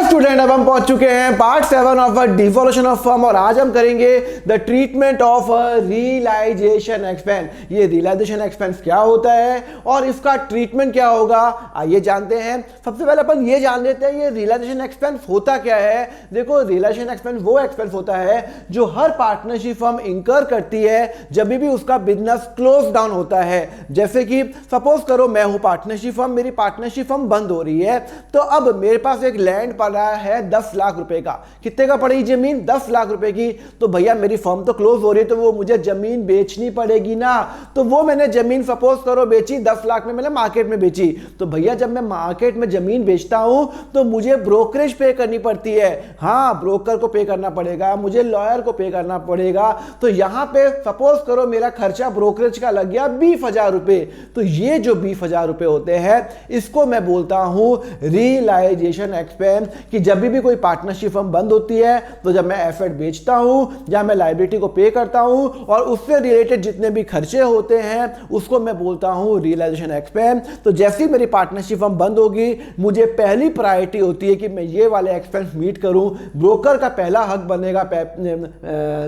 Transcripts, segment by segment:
Student, अब हम पहुंच चुके हैं part 7 of devolution of firm और आज हम करेंगे the treatment of realisation expense. ये रियलाइजेशन एक्सपेंस क्या होता है और इसका ट्रीटमेंट क्या होगा, आइए जानते हैं। सबसे पहले अपन ये जान लेते हैं ये रियलाइजेशन एक्सपेंस होता क्या है। देखो, रियलाइजेशन एक्सपेंस वो एक्सपेंस होता है जो हर पार्टनरशिप फर्म इंकर करती है जब भी उसका बिजनेस क्लोज डाउन होता है। जैसे कि सपोज करो मैं हूं पार्टनरशिप फर्म, मेरी पार्टनरशिप फर्म बंद हो रही है, तो अब मेरे पास एक लैंड पड़ा है 10 लाख रुपए का। कितने का पड़ी जमीन? 10 लाख रुपए की। तो भैया मेरी फर्म तो क्लोज हो रही है तो वो मुझे जमीन बेचनी पड़ेगी ना। तो वो मैंने जमीन सपोज करो बेची 10 लाख में, मैंने मार्केट में बेची। तो भैया जब मैं मार्केट में जमीन बेचता हूं तो मुझे ब्रोकरेज पे करनी पड़ती है। हाँ, ब्रोकर को पे करना पड़ेगा, मुझे लॉयर को पे करना पड़ेगा। तो यहां पे सपोज करो मेरा खर्चा ब्रोकरेज का लग गया 20,000 रुपए। तो ये जो 20,000 रुपए होते हैं इसको मैं बोलता हूं रियलाइजेशन एक्सपेंस। कि जब भी कोई पार्टनरशिप फर्म बंद होती है तो जब मैं एसेट बेचता हूं या मैं लायबिलिटी को पे करता हूं और उससे रिलेटेड जितने भी खर्चे होते हैं उसको मैं बोलता हूं रियलाइजेशन एक्सपेंस। तो जैसे ही मेरी पार्टनरशिप फर्म बंद होगी मुझे पहली प्रायोरिटी होती है कि मैं ये वाले एक्सपेंस मीट करूं। ब्रोकर का पहला हक बनेगा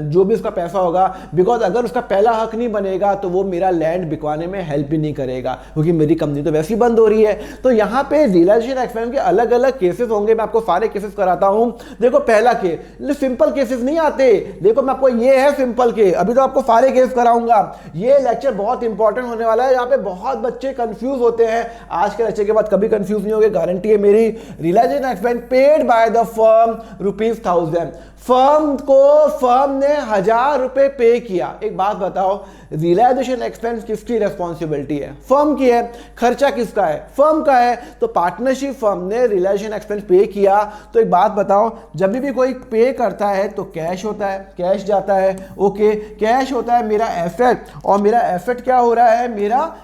जो भी उसका पैसा होगा, बिकॉज अगर उसका पहला हक नहीं बनेगा तो वो मेरा लैंड बिकवाने में हेल्प भी नहीं करेगा क्योंकि मेरी कंपनी तो वैसे ही बंद हो रही है। तो यहां पे रियलाइजेशन एक्सपेंस के अलग अलग केसेस होंगे, मैं आपको सारे केसेस कराता हूं। देखो पहला केस, सिंपल केसेस नहीं आते। देखो मैं आपको, ये है सिंपल केस, अभी तो आपको सारे केस कराऊंगा। ये लेक्चर बहुत इंपॉर्टेंट होने वाला है, यहाँ पे बहुत बच्चे कंफ्यूज होते हैं। आज के लेक्चर के बाद कभी कंफ्यूज नहीं होंगे, गारंटी है मेरी। Realisation expense paid by the firm ₹1000। Firm ने 1000 रुपए पे किया। एक बात बताओ, रियलाइजेशन एक्सपेंस किसकी रेस्पॉन्सिबिलिटी है? फर्म की है। खर्चा किसका है? फर्म का है। तो पार्टनरशिप फर्म ने रियलाइजेशन एक्सपेंस पे किया। तो एक बात बताओ, जब भी कोई पे करता है तो कैश होता है, कैश जाता है। ओके, कैश होता है मेरा एसेट, और मेरा एसेट क्या हो रहा है?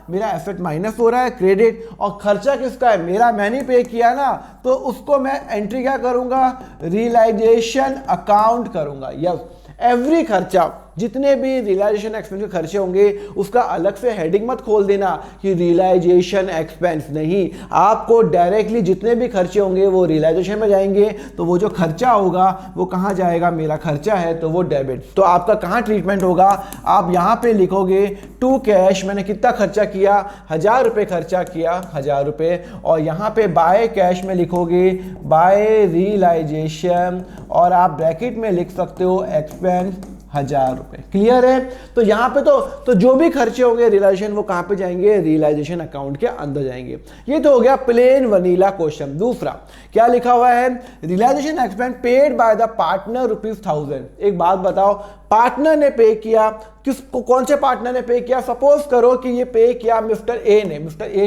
मेरा एसेट माइनस हो रहा है, क्रेडिट। और खर्चा किसका है? मेरा, मैंने पे किया ना, तो उसको मैं एंट्री क्या करूंगा? रियलाइजेशन अकाउंट करूंगा। यस, एवरी खर्चा, जितने भी रियलाइजेशन एक्सपेंस के खर्चे होंगे उसका अलग से हेडिंग मत खोल देना कि रियलाइजेशन एक्सपेंस, नहीं। आपको डायरेक्टली जितने भी खर्चे होंगे वो रियलाइजेशन में जाएंगे। तो वो जो खर्चा होगा वो कहाँ जाएगा? मेरा खर्चा है तो वो डेबिट। तो आपका कहाँ ट्रीटमेंट होगा? आप यहाँ पे लिखोगे टू कैश, मैंने कितना खर्चा किया? 1000 रुपये खर्चा किया, 1000 रुपये। और यहाँ पे बाय कैश में लिखोगे बाय रियलाइजेशन, और आप ब्रैकेट में लिख सकते हो एक्सपेंस 1000 रुपए। क्लियर है? तो यहां पे तो जो भी खर्चे होंगे रियलाइजेशन, वो कहां पे जाएंगे? रियलाइजेशन अकाउंट के अंदर जाएंगे। ये तो हो गया प्लेन वनीला क्वेश्चन। दूसरा क्या लिखा हुआ है? Realisation expense paid by the partner ₹1000। एक बात बताओ, पार्टनर ने पे किया, किसको? कौन से पार्टनर ने पे किया? सपोज करो कि ये पे किया मिस्टर ए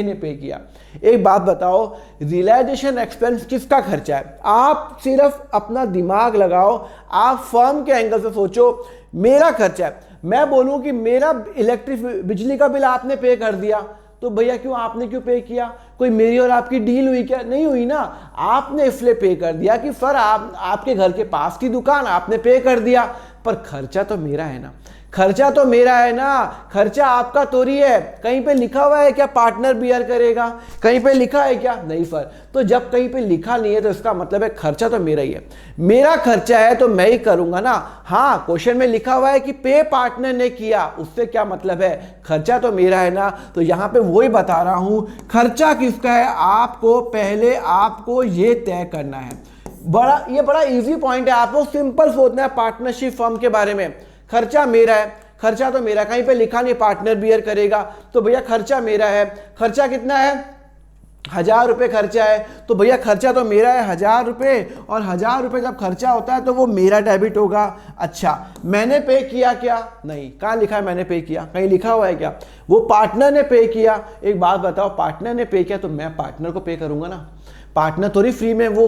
ने पे किया। एक बात बताओ, रियलाइजेशन एक्सपेंस किसका खर्चा है? आप सिर्फ अपना दिमाग लगाओ, आप फर्म के एंगल से सोचो। मेरा खर्चा है, मैं बोलूं कि मेरा बिजली का बिल आपने पे कर दिया, तो भैया क्यों, आपने क्यों पे किया? कोई मेरी और आपकी डील हुई क्या? नहीं हुई ना। आपने इसलिए पे कर दिया कि सर आपके घर के पास की दुकान, आपने पे कर दिया, पर खर्चा तो मेरा है ना। खर्चा तो मेरा है ना, खर्चा आपका थोड़ी है। कहीं पे लिखा हुआ है क्या पार्टनर बियर करेगा? कहीं पे लिखा है क्या? नहीं सर। तो जब कहीं पे लिखा नहीं है तो इसका मतलब है खर्चा तो मेरा ही है। मेरा खर्चा है तो मैं ही करूंगा ना। हाँ, क्वेश्चन में लिखा हुआ है कि पे पार्टनर ने किया, उससे क्या मतलब है? खर्चा तो मेरा है ना। तो यहां पे वही बता रहा हूं, खर्चा किसका है? आपको पहले आपको ये तय करना है। ये बड़ा इजी पॉइंट है। आपको सिंपल सोचना है पार्टनरशिप फर्म के बारे में। खर्चा मेरा है, खर्चा तो मेरा, कहीं पे लिखा नहीं पार्टनर बियर करेगा, तो भैया खर्चा मेरा है। खर्चा कितना है? 1000 रुपये खर्चा है, तो भैया खर्चा तो मेरा है 1000 रुपये। और 1000 रुपये जब खर्चा होता है तो वो मेरा डेबिट होगा। अच्छा, मैंने पे किया क्या? नहीं। कहाँ लिखा है मैंने पे किया? कहीं लिखा हुआ है क्या? वो पार्टनर ने पे किया। एक बात बताओ, पार्टनर ने पे किया तो मैं पार्टनर को पे करूंगा ना। पार्टनर थोड़ी फ्री में वो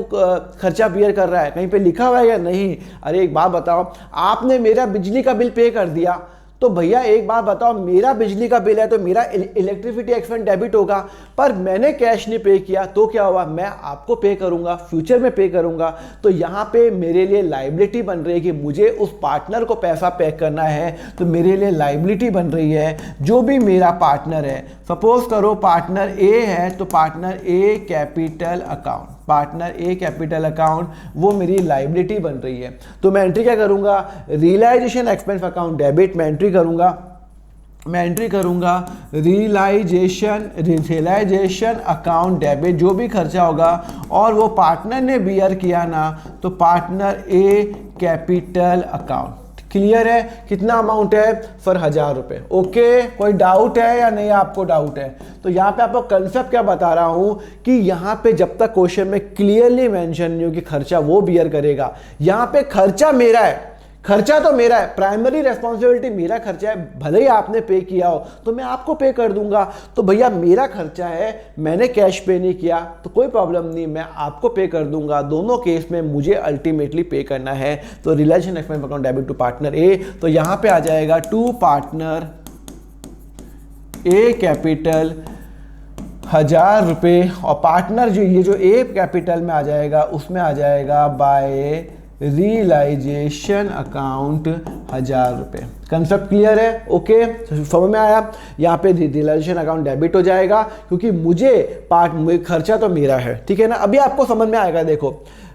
खर्चा बियर कर रहा है, कहीं पे लिखा हुआ है या नहीं? अरे एक बात बताओ, आपने मेरा बिजली का बिल पे कर दिया, तो भैया एक बात बताओ, मेरा बिजली का बिल है तो मेरा इलेक्ट्रिसिटी एक्सपेंस डेबिट होगा, पर मैंने कैश नहीं पे किया तो क्या हुआ? मैं आपको पे करूंगा, फ्यूचर में पे करूंगा। तो यहाँ पे मेरे लिए लाइबिलिटी बन रही है कि मुझे उस पार्टनर को पैसा पे करना है, तो मेरे लिए लाइबिलिटी बन रही है। जो भी मेरा पार्टनर है, सपोज करो पार्टनर ए है, तो पार्टनर ए कैपिटल अकाउंट, पार्टनर ए कैपिटल अकाउंट, वो मेरी लाइबिलिटी बन रही है। तो मैं एंट्री क्या करूंगा, रियलाइजेशन एक्सपेंस अकाउंट डेबिट मैं एंट्री करूंगा रियलाइजेशन अकाउंट डेबिट, जो भी खर्चा होगा और वो पार्टनर ने बियर किया ना, तो पार्टनर ए कैपिटल अकाउंट। क्लियर है? कितना अमाउंट है फॉर 1000 रुपये। ओके, कोई डाउट है या नहीं? आपको डाउट है तो यहाँ पे आपको कंसेप्ट क्या बता रहा हूँ कि यहाँ पे जब तक क्वेश्चन में क्लियरली मेंशन नहीं हो कि खर्चा वो बियर करेगा, यहाँ पे खर्चा मेरा है, खर्चा तो मेरा है, प्राइमरी रेस्पॉन्सिबिलिटी मेरा खर्चा है, भले ही आपने पे किया हो तो मैं आपको पे कर दूंगा। तो भैया मेरा खर्चा है, मैंने कैश पे नहीं किया तो कोई प्रॉब्लम नहीं, मैं आपको पे कर दूंगा। दोनों केस में मुझे अल्टीमेटली पे करना है। तो relation expense account debit to partner A, तो यहां पे आ जाएगा टू पार्टनर ए कैपिटल 1000 रुपये, और पार्टनर जो ये जो ए कैपिटल में आ जाएगा उसमें आ जाएगा बाय रियलाइजेशन अकाउंट 1000 रुपये। कंसेप्ट क्लियर है? ओके, समझ में आया? यहाँ पे रियलाइजेशन अकाउंट डेबिट हो जाएगा क्योंकि मुझे खर्चा तो मेरा है, ठीक है ना। अभी आपको समझ में आएगा। देखो,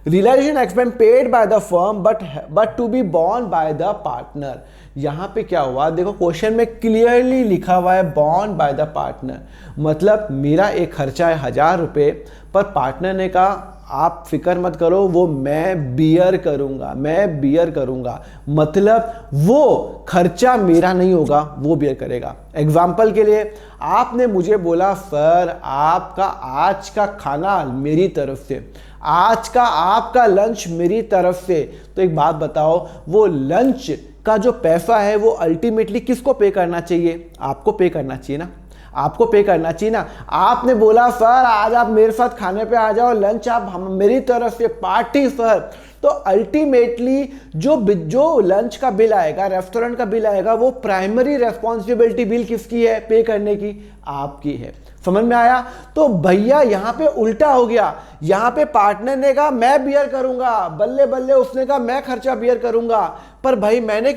realisation expense paid by the firm but to be borne by the partner. यहाँ पे क्या हुआ, देखो क्वेश्चन में क्लियरली लिखा हुआ है बॉर्न बाय द पार्टनर, मतलब मेरा एक खर्चा है 1000 रुपये, पर पार्टनर ने कहा आप फिक्र मत करो, वो मैं बियर करूंगा, मतलब वो खर्चा मेरा नहीं होगा, वो बियर करेगा। एग्जाम्पल के लिए आपने मुझे बोला सर आपका आज का खाना मेरी तरफ से, आज का आपका लंच मेरी तरफ से, तो एक बात बताओ, वो लंच का जो पैसा है वो अल्टीमेटली किसको पे करना चाहिए? आपको पे करना चाहिए ना, आपको पे करना चाहिए ना। आपने बोला सर आज आप मेरे साथ खाने पे आ जाओ, लंच आप हम मेरी तरफ से, पार्टी सर, तो अल्टीमेटली जो लंच का बिल आएगा, रेस्टोरेंट का बिल आएगा, वो प्राइमरी रेस्पॉन्सिबिलिटी बिल किसकी है पे करने की? आपकी है। समझ में आया? तो भैया यहाँ पे उल्टा हो गया, यहाँ पे पार्टनर ने कहा मैं बियर करूंगा, बल्ले बल्ले उसने कहा मैं खर्चा बियर करूंगा, पर भाई मैंने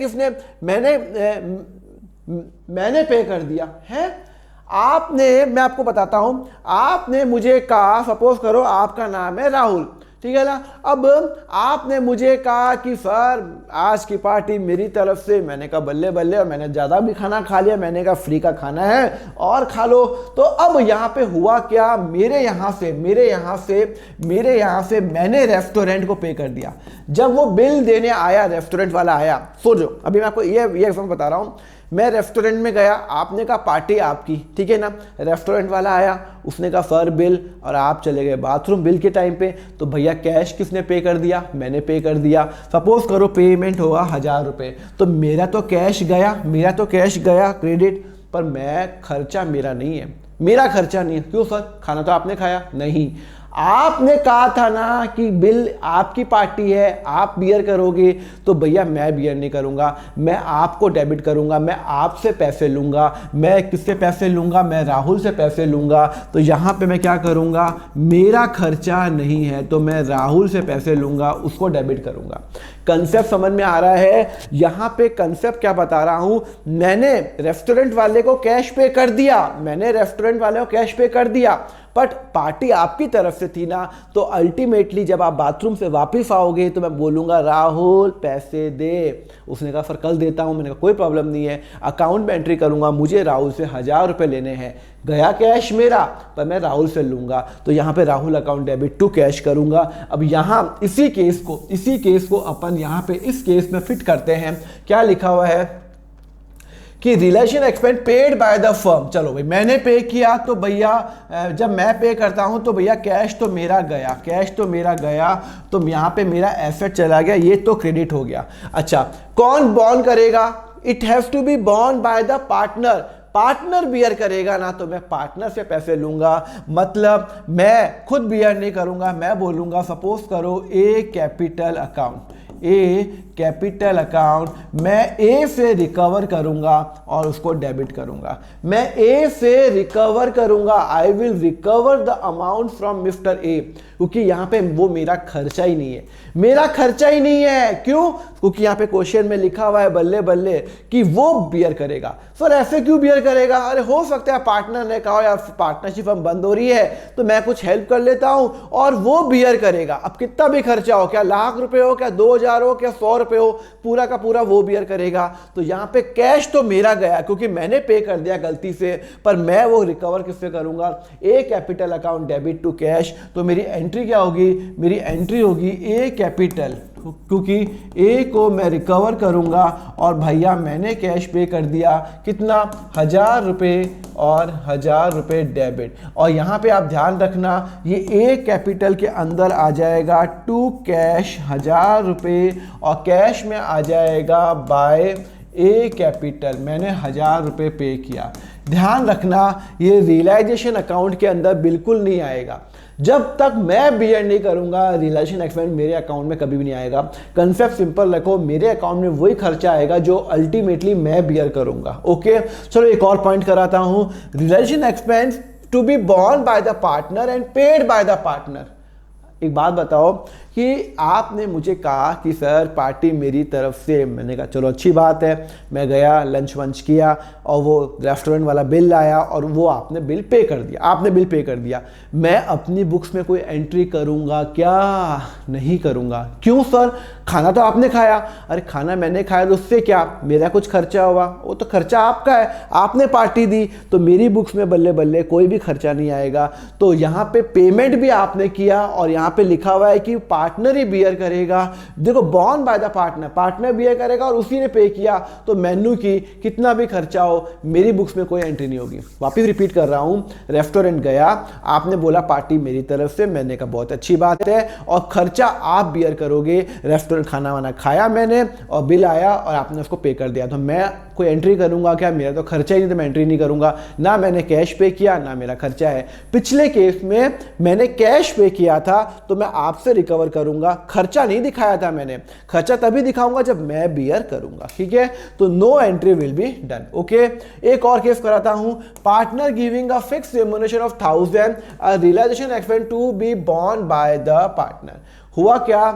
पे कर दिया है। मैं आपको बताता हूं, आपने मुझे कहा, सपोज करो आपका नाम है राहुल, ठीक है ना। अब आपने मुझे कहा कि सर आज की पार्टी मेरी तरफ से, मैंने कहा बल्ले बल्ले, और मैंने ज़्यादा भी खाना खा लिया, मैंने कहा फ्री का खाना है और खा लो। तो अब यहाँ पे हुआ क्या, मेरे यहाँ से मैंने रेस्टोरेंट को पे कर दिया। जब वो बिल देने आया, रेस्टोरेंट वाला आया, सोचो अभी मैं आपको ये एग्जाम्पल बता रहा हूँ, मैं रेस्टोरेंट में गया, आपने कहा पार्टी आपकी, ठीक है ना। रेस्टोरेंट वाला आया, उसने कहा सर बिल, और आप चले गए बाथरूम बिल के टाइम पे, तो भैया कैश किसने पे कर दिया? मैंने पे कर दिया। सपोज करो पेमेंट होगा 1000 रुपये, तो मेरा तो कैश गया क्रेडिट, पर मैं खर्चा मेरा नहीं है, क्यों सर? खाना तो आपने खाया नहीं, आपने कहा था ना कि बिल आपकी पार्टी है, आप बियर करोगे, तो भैया मैं बियर नहीं करूंगा, मैं आपको डेबिट करूंगा, मैं आपसे पैसे लूंगा। मैं किससे पैसे लूंगा? मैं राहुल से पैसे लूंगा। तो यहां पे मैं क्या करूंगा, मेरा खर्चा नहीं है तो मैं राहुल से पैसे लूंगा, उसको डेबिट करूंगा। कंसेप्ट समझ में आ रहा है? यहां पे कंसेप्ट क्या बता रहा हूं, मैंने रेस्टोरेंट वाले को कैश पे कर दिया, बट पार्टी आपकी तरफ से थी ना, तो अल्टीमेटली जब आप बाथरूम से वापस आओगे तो मैं बोलूंगा राहुल पैसे दे। उसने कहा सर कल देता हूं, मैंने कहा कोई प्रॉब्लम नहीं है, अकाउंट में एंट्री करूंगा, मुझे राहुल से 1000 रुपये लेने हैं, गया कैश मेरा, पर मैं राहुल से लूंगा, तो यहां पे Rahul account debit to cash करूंगा। अब यहां इसी केस को अपन यहां पे इस केस में फिट करते हैं। क्या लिखा हुआ है कि relation expense paid by the firm. चलो भाई मैंने पे किया, तो भैया जब मैं पे करता हूं तो भैया कैश तो मेरा गया, तो यहां पे मेरा एसेट चला गया, ये तो क्रेडिट हो गया। अच्छा, कौन बॉर्न करेगा? It has to be borne by the partner bear करेगा ना, तो मैं पार्टनर से पैसे लूंगा, मतलब मैं खुद बियर नहीं करूंगा। मैं बोलूंगा सपोज करो ए कैपिटल ए कैपिटल अकाउंट, मैं ए से रिकवर करूंगा और उसको डेबिट करूंगा। मैं ए से रिकवर करूंगा, I will recover the amount from mister A, क्योंकि यहां पे वो मेरा खर्चा ही नहीं है, मेरा खर्चा ही नहीं है। क्यों? क्योंकि यहां पे क्वेश्चन में लिखा हुआ है बल्ले बल्ले कि वो बियर करेगा। सर ऐसे क्यों बियर करेगा? अरे हो सकता है पार्टनर ने कहा यार पार्टनरशिप अब बंद हो रही है तो मैं कुछ हेल्प कर लेता हूं और वो बियर करेगा। अब कितना भी खर्चा हो, क्या लाख रुपए हो, क्या 2000 हो, क्या 100 रुपए हो, पूरा का पूरा वो बियर करेगा। तो यहां पे कैश तो मेरा गया क्योंकि मैंने पे कर दिया गलती से, पर मैं वो रिकवर किससे करूंगा? A capital account debit to cash. तो मेरी एंट्री क्या होगी? मेरी एंट्री होगी ए कैपिटल, क्योंकि ए को मैं रिकवर करूंगा और भैया मैंने कैश पे कर दिया कितना? 1000 रुपये और 1000 रुपये डेबिट। और यहाँ पे आप ध्यान रखना ये ए कैपिटल के अंदर आ जाएगा टू कैश 1000 रुपये और कैश में आ जाएगा बाय ए कैपिटल, मैंने 1000 रुपये पे किया। ध्यान रखना ये रियलाइजेशन अकाउंट के अंदर बिल्कुल नहीं आएगा। जब तक मैं बियर नहीं करूंगा रियलाइजेशन एक्सपेंस मेरे अकाउंट में कभी भी नहीं आएगा। कंसेप्ट सिंपल रखो, मेरे अकाउंट में वही खर्चा आएगा जो अल्टीमेटली मैं बियर करूंगा। ओके, चलो एक और पॉइंट कराता हूं। Realisation expense to be borne by the partner and paid by the partner. एक बात बताओ कि आपने मुझे कहा कि सर पार्टी मेरी तरफ से, मैंने कहा चलो अच्छी बात है, मैं गया लंच वंच किया और वो रेस्टोरेंट वाला बिल आया और वो आपने बिल पे कर दिया, आपने बिल पे कर दिया। मैं अपनी बुक्स में कोई एंट्री करूंगा क्या? नहीं करूंगा। क्यों सर? खाना तो आपने खाया। अरे खाना मैंने खाया तो उससे क्या, मेरा कुछ खर्चा हुआ? वो तो खर्चा आपका है, आपने पार्टी दी, तो मेरी बुक्स में बल्ले बल्ले कोई भी खर्चा नहीं आएगा। तो यहाँ पे पेमेंट भी आपने किया और यहाँ पे लिखा हुआ है कि पार्टनर ही बियर करेगा। देखो borne by the partner, partner bear करेगा और उसी ने पे किया, तो मेन्यू की कितना भी खर्चा हो मेरी बुक्स में कोई एंट्री नहीं होगी। वापिस रिपीट कर रहा हूं, रेस्टोरेंट गया, आपने बोला पार्टी मेरी तरफ से, मैंने कहा बहुत अच्छी बात है और खर्चा आप बियर करोगे। रेस्टोरेंट खाना वाना खाया मैंने और बिल आया और आपने उसको पे कर दिया, तो मैं कोई एंट्री करूंगा क्या? मेरा तो खर्चा ही नहीं, तो मैं एंट्री नहीं करूंगा। ना मैंने कैश पे किया ना मेरा खर्चा है। पिछले केस में मैंने कैश पे किया था तो मैं आपसे रिकवर करूंगा, खर्चा नहीं दिखाया था मैंने। खर्चा तभी दिखाऊंगा जब मैं बियर करूंगा, ठीक है? तो no entry will be done. Okay, एक और केस कराता हूं। Partner giving a fixed remuneration of 1000 realisation expense to be borne by the partner. हुआ क्या?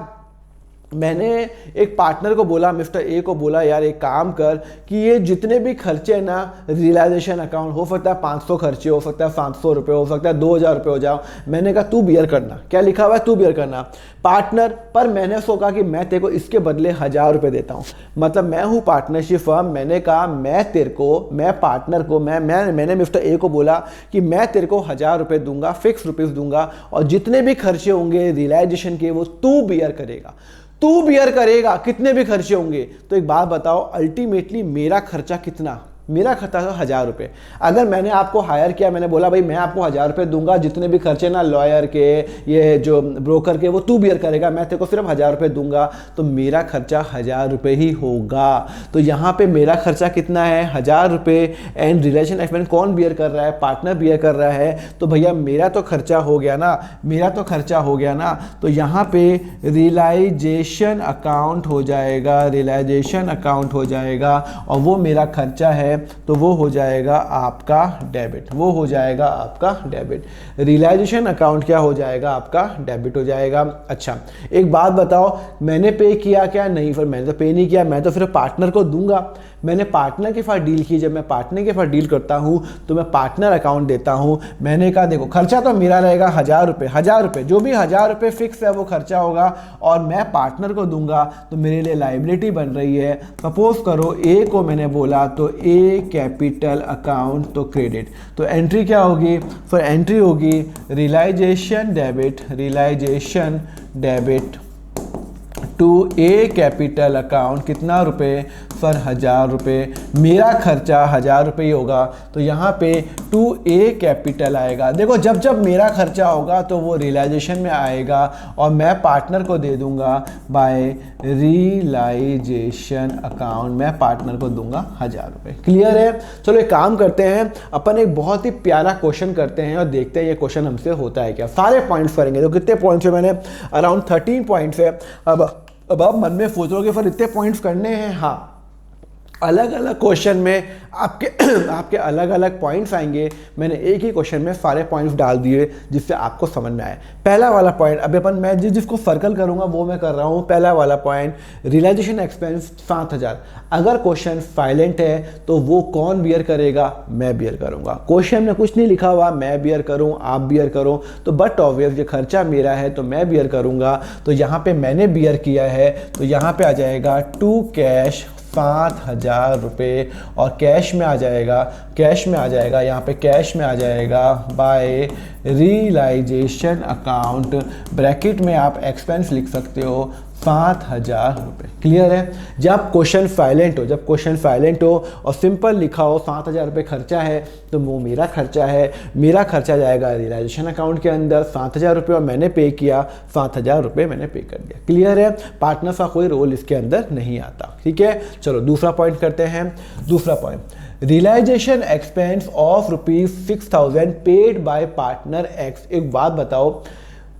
मैंने एक पार्टनर को बोला, मिस्टर ए को बोला यार एक काम कर कि ये जितने भी खर्चे ना रियलाइजेशन अकाउंट, हो सकता है 500 खर्चे, हो सकता है 700 रुपये, हो सकता है 2000 रुपये हो जाओ, मैंने कहा तू बियर करना। क्या लिखा हुआ है? तू बियर करना। पार्टनर, पर मैंने उसको कहा कि मैं तेरे को इसके बदले 1000 रुपये देता हूँ। मतलब मैं हूँ पार्टनरशिप फर्म, मैंने कहा मैं तेरे को, मैं पार्टनर को, मैंने मिस्टर ए को बोला कि मैं तेरे को 1000 रुपये दूंगा, फिक्स रुपीज़ दूंगा और जितने भी खर्चे होंगे रियलाइजेशन के वो तू बियर करेगा। तू बियर करेगा, कितने भी खर्चे होंगे। तो एक बात बताओ, अल्टीमेटली मेरा खर्चा कितना? मेरा खर्चा था 1000 रुपये। अगर मैंने आपको हायर किया, मैंने बोला भाई मैं आपको 1000 रुपये दूंगा, जितने भी खर्चे ना लॉयर के, ये जो ब्रोकर के, वो तू बियर करेगा, मैं तेरे को सिर्फ 1000 रुपये दूंगा, तो मेरा खर्चा 1000 रुपये ही होगा। तो यहाँ पे मेरा खर्चा कितना है? 1000 रुपये। एंड रिलेशन एक्सपेंस कौन बियर कर रहा है? पार्टनर बियर कर रहा है। तो भैया मेरा तो खर्चा हो गया ना, मेरा तो खर्चा हो गया ना। तो यहाँ पे रियलाइजेशन अकाउंट हो जाएगा, रियलाइजेशन अकाउंट हो जाएगा और वो मेरा खर्चा है, तो वो हो जाएगा आपका डेबिट, वो हो जाएगा आपका डेबिट। रियलाइजेशन अकाउंट क्या हो जाएगा? आपका डेबिट हो जाएगा। अच्छा एक बात बताओ, मैंने पे किया क्या? नहीं, फिर मैंने तो पे नहीं किया, मैं तो फिर पार्टनर को दूंगा। मैंने पार्टनर के साथ डील की, जब मैं पार्टनर के साथ डील करता हूं तो मैं पार्टनर अकाउंट देता हूं। मैंने कहा देखो खर्चा तो मेरा रहेगा 1000 रुपये, 1000 रुपये, जो भी 1000 रुपये फिक्स है वो खर्चा होगा और मैं पार्टनर को दूंगा, तो मेरे लिए लाइबिलिटी बन रही है। सपोज करो ए को मैंने बोला तो ए कैपिटल अकाउंट, तो क्रेडिट। तो एंट्री क्या होगी? फिर एंट्री होगी realisation debit, realisation debit to A capital account, कितना रुपए? फॉर 1000 रुपये। मेरा खर्चा 1000 रुपये ही होगा, तो यहाँ पे टू ए कैपिटल आएगा। देखो जब जब मेरा खर्चा होगा तो वो रियलाइजेशन में आएगा और मैं पार्टनर को दे दूंगा बाय रियलाइजेशन अकाउंट, मैं पार्टनर को दूंगा 1000 रुपये। क्लियर है? चलो एक काम करते हैं, अपन एक बहुत ही प्यारा क्वेश्चन करते हैं और देखते हैं ये क्वेश्चन हमसे होता है क्या। सारे पॉइंट्स करेंगे, तो कितने पॉइंट्स है? मैंने अराउंड 13 पॉइंट्स है। अब अब आप मन में सोच रहे हो फिर इतने पॉइंट्स करने हैं। हाँ, अलग अलग क्वेश्चन में आपके आपके अलग अलग पॉइंट्स आएंगे। मैंने एक ही क्वेश्चन में सारे पॉइंट्स डाल दिए जिससे आपको समझ में आए। पहला वाला पॉइंट अभी मैं जिसको सर्कल करूंगा वो मैं कर रहा हूं। पहला वाला पॉइंट, रियलाइजेशन एक्सपेंस 7000। अगर क्वेश्चन साइलेंट है तो वो कौन बियर करेगा? मैं बियर करूंगा। क्वेश्चन में कुछ नहीं लिखा हुआ, मैं बियर करूं, आप बियर करो, तो बट ऑब्वियस ये खर्चा मेरा है तो मैं बियर करूंगा। तो यहाँ पे मैंने बियर किया है तो यहाँ पे आ जाएगा टू कैश 7000 रुपये, और कैश में आ जाएगा यहाँ पे कैश में आ जाएगा बाय रियलाइजेशन अकाउंट, ब्रैकेट में आप एक्सपेंस लिख सकते हो 7000 रुपये। क्लियर है? जब क्वेश्चन साइलेंट हो और सिंपल लिखा हो 7000 रुपये खर्चा है तो वो मेरा खर्चा है, मेरा खर्चा जाएगा रियलाइजेशन अकाउंट के अंदर 7000 रुपये, और मैंने पे किया 7000 रुपये मैंने पे कर दिया। क्लियर है? पार्टनर का कोई रोल इसके अंदर नहीं आता। ठीक है, चलो दूसरा पॉइंट करते हैं। दूसरा point, realisation expense of ₹6000 paid by partner X. एक बात बताओ,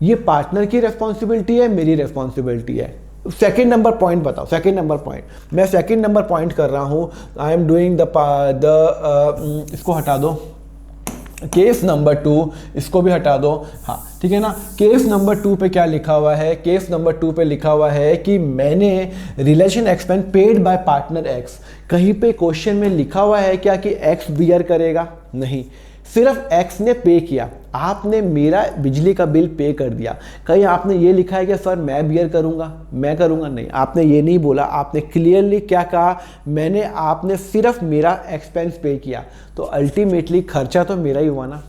ये पार्टनर की रेस्पॉन्सिबिलिटी है, मेरी रेस्पॉन्सिबिलिटी है? सेकेंड नंबर पॉइंट बताओ। सेकेंड नंबर पॉइंट, मैं सेकेंड नंबर पॉइंट कर रहा हूं। आई एम डूइंग इसको हटा दो, केस नंबर 2 इसको भी हटा दो। हाँ ठीक है ना। केस नंबर 2 पे क्या लिखा हुआ है? केस नंबर 2 पे लिखा हुआ है कि मैंने relation expense paid by partner x. कहीं पे क्वेश्चन में लिखा हुआ है क्या कि एक्स बियर करेगा? नहीं, सिर्फ एक्स ने पे किया। आपने मेरा बिजली का बिल पे कर दिया, कहीं आपने ये लिखा है कि सर मैं बियर करूंगा, मैं करूंगा? नहीं, आपने ये नहीं बोला। आपने क्लियरली क्या कहा? आपने सिर्फ मेरा एक्सपेंस पे किया। तो अल्टीमेटली खर्चा तो मेरा ही हुआ ना,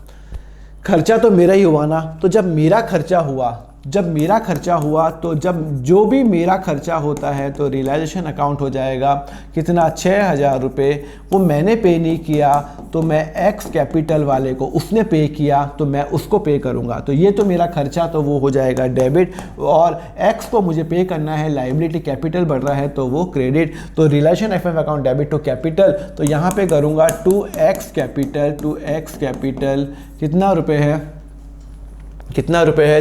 खर्चा तो मेरा ही हुआ ना। तो जब मेरा खर्चा हुआ तो जब जो भी मेरा खर्चा होता है तो रियलाइजेशन अकाउंट हो जाएगा कितना? 6000 रुपये। वो मैंने पे नहीं किया तो मैं एक्स कैपिटल वाले को, उसने पे किया तो मैं उसको पे करूंगा। तो ये तो मेरा खर्चा, तो वो हो जाएगा डेबिट, और एक्स को मुझे पे करना है, लायबिलिटी कैपिटल बढ़ रहा है तो वो क्रेडिट। तो realisation expense account debit to capital, तो यहाँ पे करूँगा 2x कैपिटल कितना रुपये है?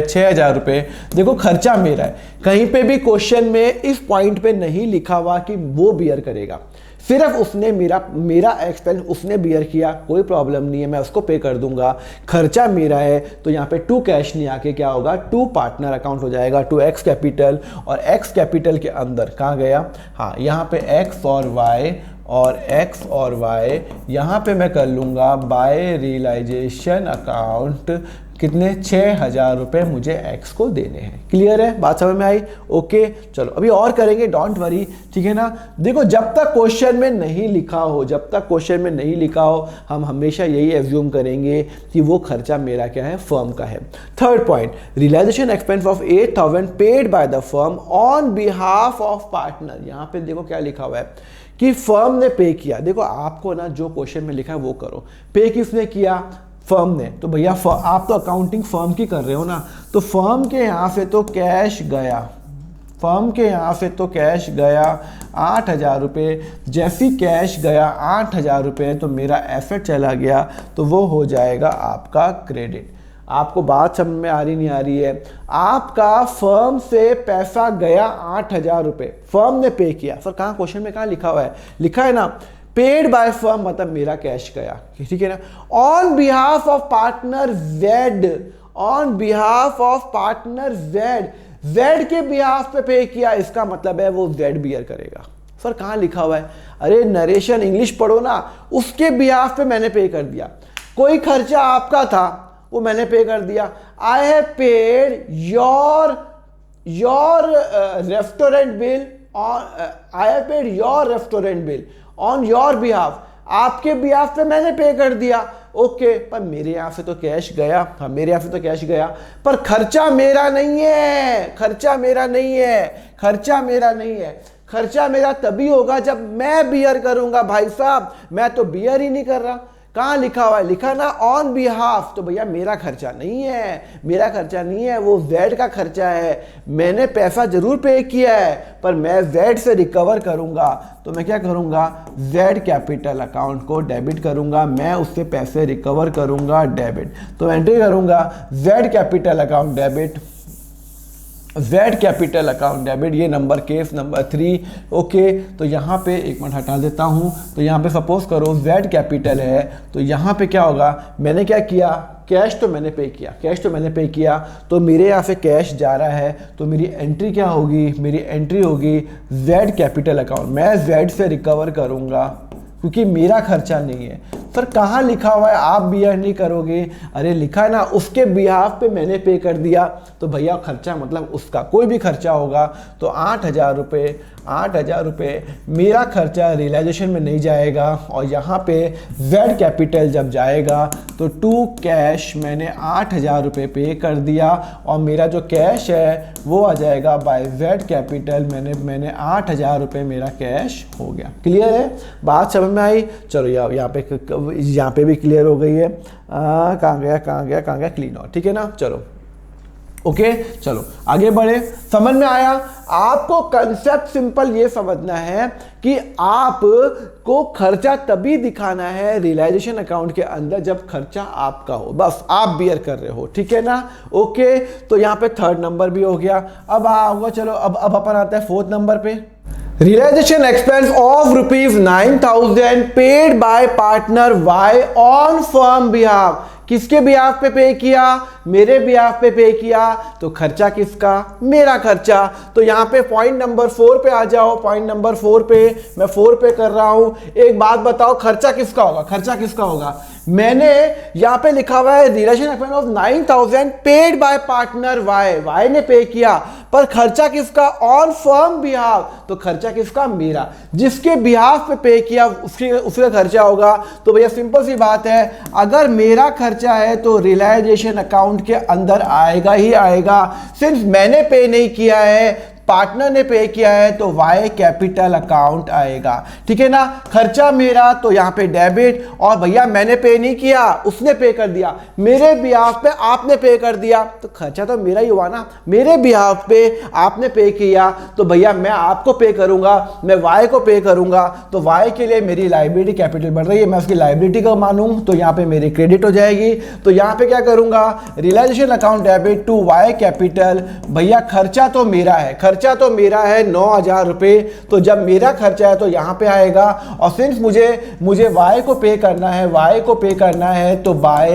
6000 रुपये। देखो खर्चा मेरा है, कहीं पे भी क्वेश्चन में इस पॉइंट पे नहीं लिखा हुआ कि वो बियर करेगा, सिर्फ उसने मेरा एक्सपेंस उसने बियर किया, कोई प्रॉब्लम नहीं है, मैं उसको पे कर दूंगा। खर्चा मेरा है तो यहाँ पे 2 कैश नहीं आके क्या होगा? 2 पार्टनर अकाउंट हो जाएगा, 2x कैपिटल, और x कैपिटल के अंदर कहाँ गया? हाँ, यहाँ पे x और y यहाँ पे मैं कर लूँगा बाय रियलाइजेशन अकाउंट। कितने? 6000 रुपये मुझे एक्स को देने हैं। क्लियर है? बात समझ में आई? ओके, चलो अभी और करेंगे, डोंट वरी। ठीक है ना। देखो जब तक क्वेश्चन में नहीं लिखा हो हम हमेशा यही एज्यूम करेंगे कि वो खर्चा मेरा क्या है? फर्म का है। Third point, realisation expense of 8000 paid by the firm on behalf of partner. यहाँ पे देखो क्या लिखा हुआ है कि फर्म ने पे किया। देखो आपको ना जो क्वेश्चन में लिखा है वो करो। पे किसने किया? फर्म ने। तो भैया आप तो अकाउंटिंग फर्म की कर रहे हो ना, तो फर्म के यहाँ से तो कैश गया 8000 रुपये। जैसी कैश गया 8000 रुपये तो मेरा एसेट चला गया, तो वो हो जाएगा आपका क्रेडिट। आपको बात समझ में आ रही नहीं आ रही है? आपका फर्म से पैसा गया 8000 रुपये, फर्म ने पे किया। सर कहाँ क्वेश्चन में कहाँ लिखा हुआ है? लिखा है ना पेड बाय फर्म, मतलब मेरा कैश गया। ठीक है ना। On behalf of partner Z, Z के बिहाफ पे किया, इसका मतलब है वो जेड बियर करेगा। सर कहाँ लिखा हुआ है? अरे नरेशन इंग्लिश पढ़ो ना। उसके बिहाफ पे मैंने पे कर दिया, कोई खर्चा आपका था वो मैंने पे कर दिया। I have paid your restaurant bill on your behalf, आपके बिहाफ पे मैंने पे कर दिया। ओके, पर मेरे यहाँ से तो कैश गया। हाँ, मेरे यहाँ से तो कैश गया, पर खर्चा मेरा नहीं है। खर्चा मेरा तभी होगा जब मैं बियर करूंगा। भाई साहब मैं तो बियर ही नहीं कर रहा। कहाँ लिखा हुआ है? लिखा ना ऑन बिहाफ, तो भैया मेरा खर्चा नहीं है, वो जेड का खर्चा है। मैंने पैसा जरूर पे किया है पर मैं जेड से रिकवर करूंगा, तो मैं क्या करूंगा? जेड कैपिटल अकाउंट को डेबिट करूंगा, मैं उससे पैसे रिकवर करूंगा, डेबिट। तो एंट्री करूंगा Z capital account debit, Z capital account debit, ये नंबर केस नंबर 3। ओके, तो यहाँ पे एक मिनट हटा देता हूँ। तो यहाँ पे सपोज करो जेड कैपिटल है, तो यहाँ पे क्या होगा, मैंने क्या किया, कैश तो मैंने पे किया, तो मेरे यहाँ से कैश जा रहा है, तो मेरी एंट्री क्या होगी, मेरी एंट्री होगी जेड कैपिटल अकाउंट। मैं जेड से रिकवर करूँगा क्योंकि मेरा खर्चा नहीं है। सर कहाँ लिखा हुआ है आप बियर नहीं करोगे, अरे लिखा है ना, उसके बिहाफ पे मैंने पे कर दिया, तो भैया खर्चा मतलब उसका कोई भी खर्चा होगा। तो 8,000 रुपये मेरा खर्चा रियलाइजेशन में नहीं जाएगा, और यहाँ पे जेड कैपिटल जब जाएगा तो टू कैश मैंने 8,000 रुपये पे कर दिया, और मेरा जो कैश है वो आ जाएगा बाय जेड कैपिटल, मैंने 8,000 रुपये मेरा कैश हो गया। क्लियर है, बात समझ में आई? चलो यहाँ पे भी क्लियर हो गई है। कहाँ गया क्लीन हो, ठीक है ना। चलो ओके, चलो आगे बढ़े। समझ में आया? आपको कंसेप्ट सिंपल ये समझना है कि आप को खर्चा तभी दिखाना है रियलाइजेशन अकाउंट के अंदर जब खर्चा आपका हो, बस आप बियर कर रहे हो, ठीक है ना। ओके, तो यहाँ पे 3rd नंबर भी हो गया। अब आओगे, चलो अब अपन आता है 4th नंबर पे। Realisation expense of ₹9,000 paid by partner Y on firm behalf. किसके बिहाफ पे किया, मेरे बिहाफ पे किया, तो खर्चा किसका, मेरा खर्चा। तो यहाँ पे पॉइंट नंबर 4 पे आ जाओ। पॉइंट नंबर 4 पे मैं 4 पे कर रहा हूं। एक बात बताओ, खर्चा किसका होगा, मैंने यहाँ पे लिखा हुआ है realisation expense of 9,000 paid by partner Y ने पे किया, पर खर्चा किसका, ऑन फर्म बिहाफ, तो खर्चा किसका, मेरा। जिसके बिहाफ पे किया उसका खर्चा होगा। तो भैया सिंपल सी बात है, अगर मेरा खर्चा है तो रियलाइजेशन अकाउंट के अंदर आएगा ही आएगा। सिर्फ मैंने पे नहीं किया है, पार्टनर ने पे किया है, तो वाई कैपिटल अकाउंट आएगा, ठीक है ना। खर्चा मेरा, तो यहाँ पे डेबिट, और भैया मैंने पे नहीं किया, उसने पे कर दिया, मेरे बिहाफ पे आपने पे कर दिया, तो खर्चा तो मेरा ही हुआ ना। मेरे बिहाफ पे आपने पे किया, तो भैया मैं आपको पे करूंगा, मैं वाई को पे करूंगा, तो वाई के लिए मेरी लाइबिलिटी कैपिटल बढ़ रही है, मैं उसकी लाइबिलिटी को मानूं, तो यहाँ पे मेरी क्रेडिट हो जाएगी। तो यहाँ पे क्या करूंगा, realisation account debit to Y capital. भैया खर्चा तो मेरा है, 9,000 रुपये, तो जब मेरा खर्चा है तो यहाँ पे आएगा, और सिंस मुझे वाई को पे करना है, तो बाय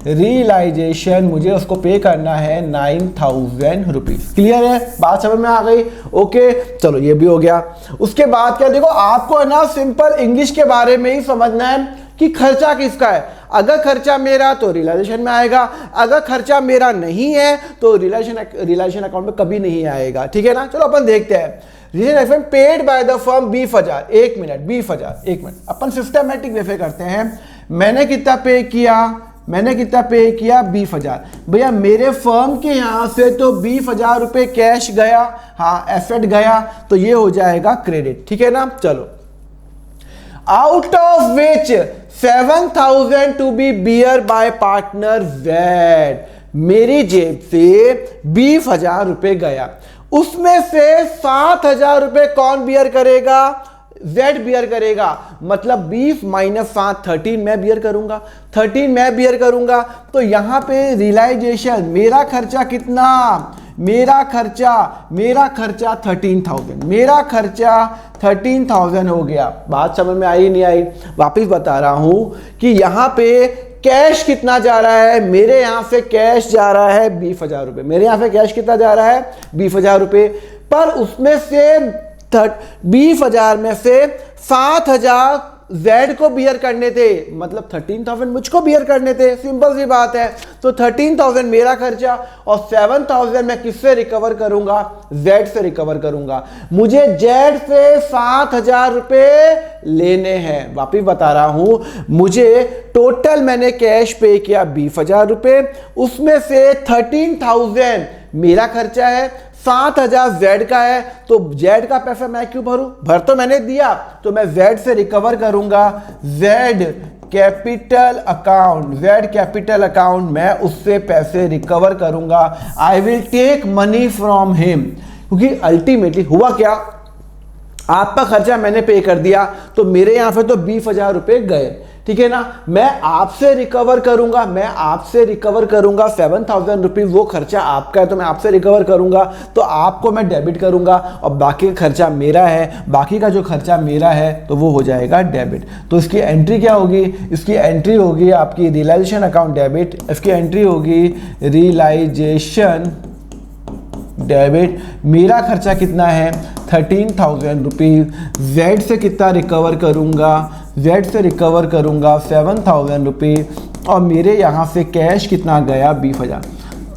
रियलाइजेशन मुझे उसको पे करना है 9,000 रुपीज। क्लियर है, बात समझ में आ गई? ओके, चलो ये भी हो गया। उसके बाद क्या, देखो आपको है ना सिंपल इंग्लिश के बारे में ही समझना है कि खर्चा किसका है। अगर खर्चा मेरा तो रियलाइजेशन में आएगा, अगर खर्चा मेरा नहीं है तो रियलाइजेशन अकाउंट में कभी नहीं आएगा, ठीक है ना। चलो अपन देखते हैं। Realisation paid by the firm 20,000। एक मिनट, अपन सिस्टमैटिक वे पे करते हैं। मैंने कितना पे किया 20,000। भैया मेरे फर्म के यहां से तो 20,000 रुपए कैश गया, हाँ एसेट गया, तो ये हो जाएगा क्रेडिट, ठीक है ना। चलो, out of which 7,000 to be bear by partner Z. मेरी जेब से 20,000 रुपए गया, उसमें से 7,000 रुपए कौन बियर करेगा, जेड बियर करेगा। मतलब 20 - 7 13 मैं बियर करूंगा। तो यहां पे रियलाइजेशन, मेरा खर्चा कितना, मेरा खर्चा 13,000 हो गया। बात समझ में आई नहीं आई? वापिस बता रहा हूं कि यहां पे कैश कितना जा रहा है, मेरे यहां से कैश जा रहा है 20,000 रुपए। मेरे यहां से कैश कितना जा रहा है 20,000 रुपए, पर उसमें से 20,000 में से 7,000 जेड को बियर करने थे, मतलब 13,000 मुझको बियर करने थे। सिंपल सी बात है। तो 13,000 मेरा खर्चा, और 7,000 मैं किससे रिकवर करूंगा, जेड से रिकवर करूंगा। मुझे जेड से 7,000 रुपए लेने हैं। वापिस बता रहा हूं, मुझे टोटल मैंने कैश पे किया 20,000 रुपए, उसमें से 13,000 मेरा खर्चा है, 7,000 जेड का है। तो जेड का पैसा मैं क्यों भर तो मैंने दिया, तो मैं जेड से रिकवर करूंगा। जेड कैपिटल अकाउंट मैं उससे पैसे रिकवर करूंगा। I will take money from him, क्योंकि अल्टीमेटली हुआ क्या, आपका खर्चा मैंने पे कर दिया, तो मेरे यहाँ पे तो 20,000 रुपये गए, ठीक है ना। मैं आपसे रिकवर करूंगा, 7,000 रुपीज़, वो खर्चा आपका है तो मैं आपसे रिकवर करूंगा, तो आपको मैं डेबिट करूंगा और बाकी का खर्चा मेरा है, बाकी का जो खर्चा मेरा है तो वो हो जाएगा डेबिट। तो इसकी एंट्री क्या होगी, इसकी एंट्री होगी आपकी रियलाइजेशन अकाउंट डेबिट, इसकी एंट्री होगी रियलाइजेशन डेबिट। मेरा खर्चा कितना है 13,000 रुपीज़, जेड से कितना रिकवर करूंगा, जेड से रिकवर करूंगा 7,000 रुपीज़, और मेरे यहाँ से कैश कितना गया 20,000।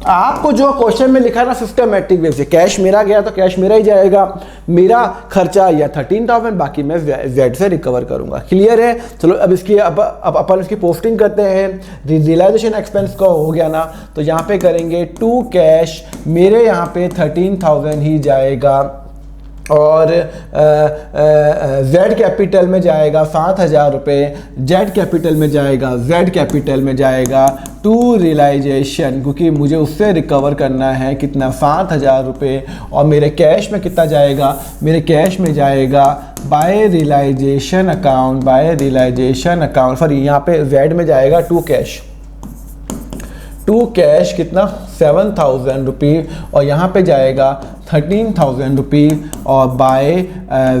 आपको जो क्वेश्चन में लिखा ना सिस्टमेटिक वे से, कैश मेरा गया तो कैश मेरा ही जाएगा, मेरा खर्चा या 13,000, बाकी मैं जेड से रिकवर करूंगा। क्लियर है। चलो अब इसकी अब अपन इसकी पोस्टिंग करते हैं। रियलाइजेशन एक्सपेंस का हो गया ना, तो यहाँ पे करेंगे टू कैश, मेरे यहाँ पे 13,000 ही जाएगा, और जेड कैपिटल में जाएगा 7,000 रुपये, जेड कैपिटल में जाएगा, जेड कैपिटल में जाएगा टू रियलाइजेशन, क्योंकि मुझे उससे रिकवर करना है कितना 7,000 रुपये, और मेरे कैश में कितना जाएगा, मेरे कैश में जाएगा by realisation account, by realisation account, sorry यहाँ पे जेड में जाएगा टू कैश, टू कैश कितना 7,000 रुपये, और यहाँ पे जाएगा 13,000 रुपीज़, और बाय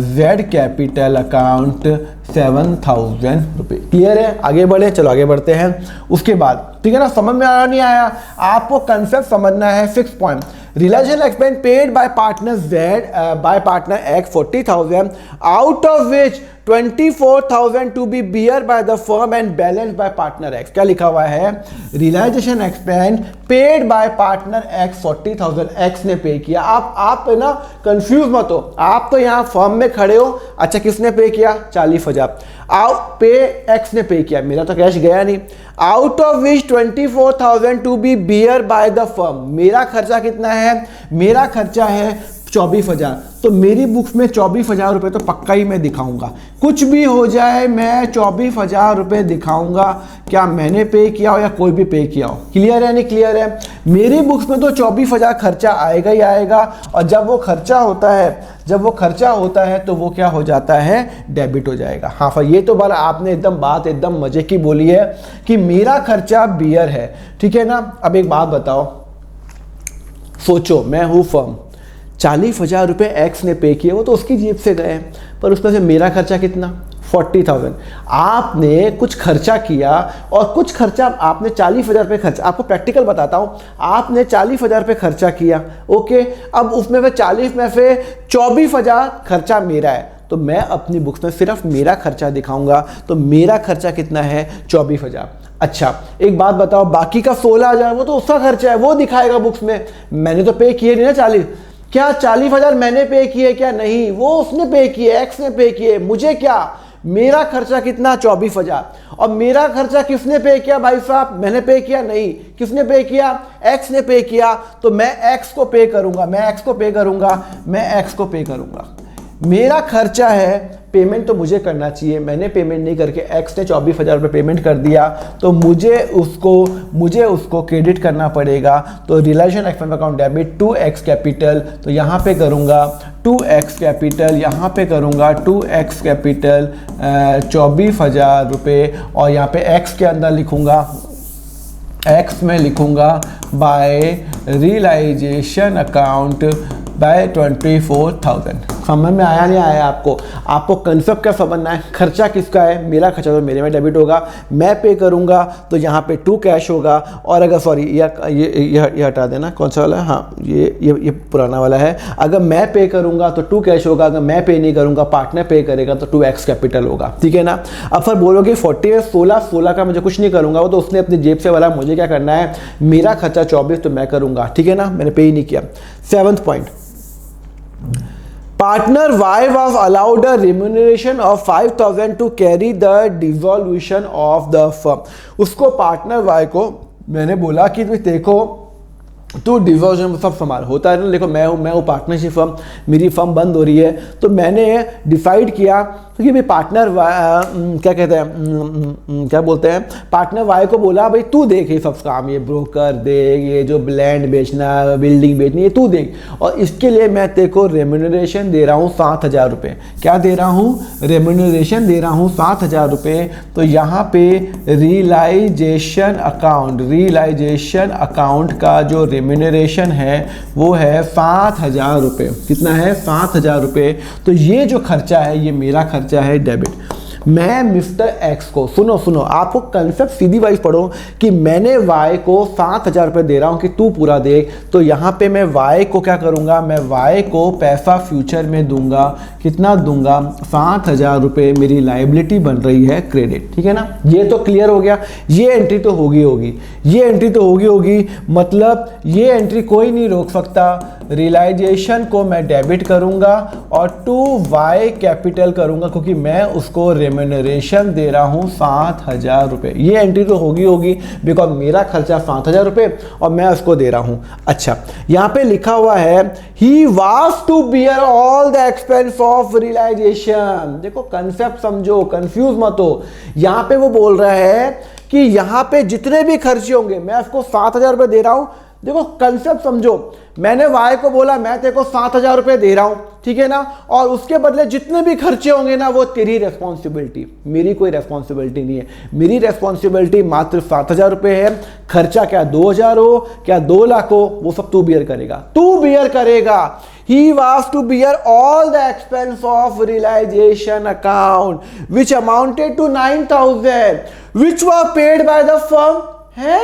जेड कैपिटल अकाउंट 7,000 रुपये। क्लियर है। आगे बढ़े, चलो आगे बढ़ते हैं। उसके बाद ठीक है ना, समझ में आया नहीं आया, आपको कंसेप्ट समझना है। 6 point, realisation expense paid by partner Z by partner X 40,000, out of which 24,000 to be bear by the firm and balance by partner X. क्या लिखा हुआ है, realisation expense paid by partner X 40,000, X ने pay किया। आप है ना confuse मत हो, आप तो यहाँ फर्म में खड़े हो, अच्छा किसने पे किया 40,000, पे एक्स ने पे किया, मेरा तो कैश गया नहीं। Out of which 24,000 to be bear by the firm, मेरा खर्चा कितना है, मेरा खर्चा है 24,000, तो मेरी बुक्स में 24,000 रुपये तो पक्का ही मैं दिखाऊंगा, कुछ भी हो जाए मैं 24,000 रुपये दिखाऊंगा, क्या मैंने पे किया हो या कोई भी पे किया हो। क्लियर है नहीं क्लियर है। मेरी बुक्स में तो 24,000 खर्चा आएगा ही आएगा, और जब वो खर्चा होता है तो वो क्या हो जाता है, डेबिट हो जाएगा। हाँ फिर ये तो बार आपने बात एकदम मजे की बोली है कि मेरा खर्चा बियर है, ठीक है ना। अब एक बात बताओ, सोचो मैं हूँ फर्म, 40,000 रुपये एक्स ने पे किए, वो तो उसकी जेब से गए, पर उसमें से मेरा खर्चा कितना 40,000। आपने कुछ खर्चा किया, और कुछ खर्चा आपने 40,000 रुपये खर्चा, आपको प्रैक्टिकल बताता हूँ, आपने 40,000 रुपये खर्चा किया, ओके। अब उसमें से 40 में से 24,000 खर्चा मेरा है, तो मैं अपनी बुक्स में सिर्फ मेरा खर्चा दिखाऊंगा, तो मेरा खर्चा कितना है 24,000। अच्छा एक बात बताओ, बाकी का 16,000 वो तो उसका खर्चा है, वो दिखाएगा बुक्स में, मैंने तो पे किए नहीं ना 40, क्या 40,000 मैंने पे किए क्या, नहीं, वो उसने पे किए, एक्स ने पे किए, मुझे क्या, मेरा खर्चा कितना 24,000, और मेरा खर्चा किसने पे किया भाई साहब, मैंने पे किया नहीं, किसने पे किया, एक्स ने पे किया, तो मैं एक्स को पे करूंगा, मैं एक्स को पे करूंगा। मेरा खर्चा है, पेमेंट तो मुझे करना चाहिए, मैंने पेमेंट नहीं करके एक्स ने 24,000 रुपये पेमेंट कर दिया, तो मुझे उसको क्रेडिट करना पड़ेगा। तो realisation expense account debit 2x capital, तो यहाँ पे करूँगा 2x कैपिटल, यहाँ पे करूँगा 2x कैपिटल 24,000 रुपये, और यहाँ पे x के अंदर लिखूँगा, x में लिखूँगा बाय रियलाइजेशन अकाउंट बाय 24,000। समझ में आया नहीं आया आपको कंसेप्ट क्या समझना है, खर्चा किसका है, मेरा खर्चा तो मेरे में डेबिट होगा, मैं पे करूंगा तो यहाँ पे टू कैश होगा, और अगर सॉरी ये हटा देना, कौन सा वाला है, हाँ ये पुराना वाला है, अगर मैं पे करूंगा तो टू कैश होगा, अगर मैं पे नहीं करूंगा पार्टनर पे करेगा तो 2x कैपिटल होगा, ठीक है ना। अब फिर बोलोगे 40 में 16 का मुझे कुछ नहीं करूंगा, वो तो उसने अपनी जेब से वाला, मुझे क्या करना है, मेरा खर्चा 24 तो मैं करूंगा, ठीक है ना, मैंने पे ही नहीं किया। 7th point, partner Y was allowed a remuneration of 5,000 to carry the dissolution of the firm। उसको पार्टनर Y को मैंने बोला कि देखो तो डिवोर्शन सब संभाल होता है ना, देखो मैं हूँ पार्टनरशिप फर्म, मेरी फर्म बंद हो रही है, तो मैंने डिसाइड किया क्योंकि भाई पार्टनर क्या कहते हैं, क्या बोलते हैं, पार्टनर वाई को बोला भाई तू देख ये सब काम, ये ब्रोकर देख, ये जो लैंड बेचना, बिल्डिंग बेचनी, ये तू देख, और इसके लिए मैं तेरे को रेम्यूनरेशन दे रहा हूँ 7,000 रुपये। क्या दे रहा हूँ? रेम्यूनरेशन दे रहा हूँ 7,000 रुपये। तो यहाँ पे रियलाइजेशन अकाउंट का जो रेम्यूनरेशन है वो है 7,000 रुपये। कितना है? 7,000 रुपये। तो ये जो खर्चा है ये मेरा खर्चा है डेबिट। मैं मिस्टर एक्स को, सुनो आपको कंसेप्ट सीधी वाइज पढ़ो, कि मैंने वाई को 7,000 रुपये दे रहा हूं कि तू पूरा दे। तो यहां पे मैं वाई को क्या करूंगा? मैं वाई को पैसा फ्यूचर में दूंगा। कितना दूंगा? 7,000 रुपये मेरी लाइबिलिटी बन रही है क्रेडिट। ठीक है ना? ये तो क्लियर हो गया। ये एंट्री तो होगी, मतलब ये एंट्री कोई नहीं रोक सकता। रियलाइजेशन को मैं डेबिट करूंगा और टू वाई कैपिटल करूंगा, क्योंकि मैं उसको रेम्यूनरेशन दे रहा हूं 7,000 रुपये। ये एंट्री तो होगी बिकॉज मेरा खर्चा 7,000 रुपये और मैं उसको दे रहा हूं। अच्छा, यहां पे लिखा हुआ है he was to bear all the expense of realisation. देखो कंसेप्ट समझो, कंफ्यूज मत हो। यहां पे वो बोल रहा है कि यहां पे जितने भी खर्चे होंगे मैं उसको 7,000 रुपये दे रहा हूं। देखो कंसेप्ट समझो, मैंने वाई को बोला मैं तेरे को 7,000 रुपये दे रहा हूं, ठीक है ना, और उसके बदले जितने भी खर्चे होंगे ना वो तेरी रेस्पॉन्सिबिलिटी, मेरी कोई रेस्पॉन्सिबिलिटी नहीं है। मेरी रेस्पॉन्सिबिलिटी मात्र 7,000 रुपये है। खर्चा क्या 2,000 हो, क्या 2 लाख हो, वो सब तू बियर करेगा। He was to bear all the expense of realization account, which amounted to 9,000, which was paid by the firm. है?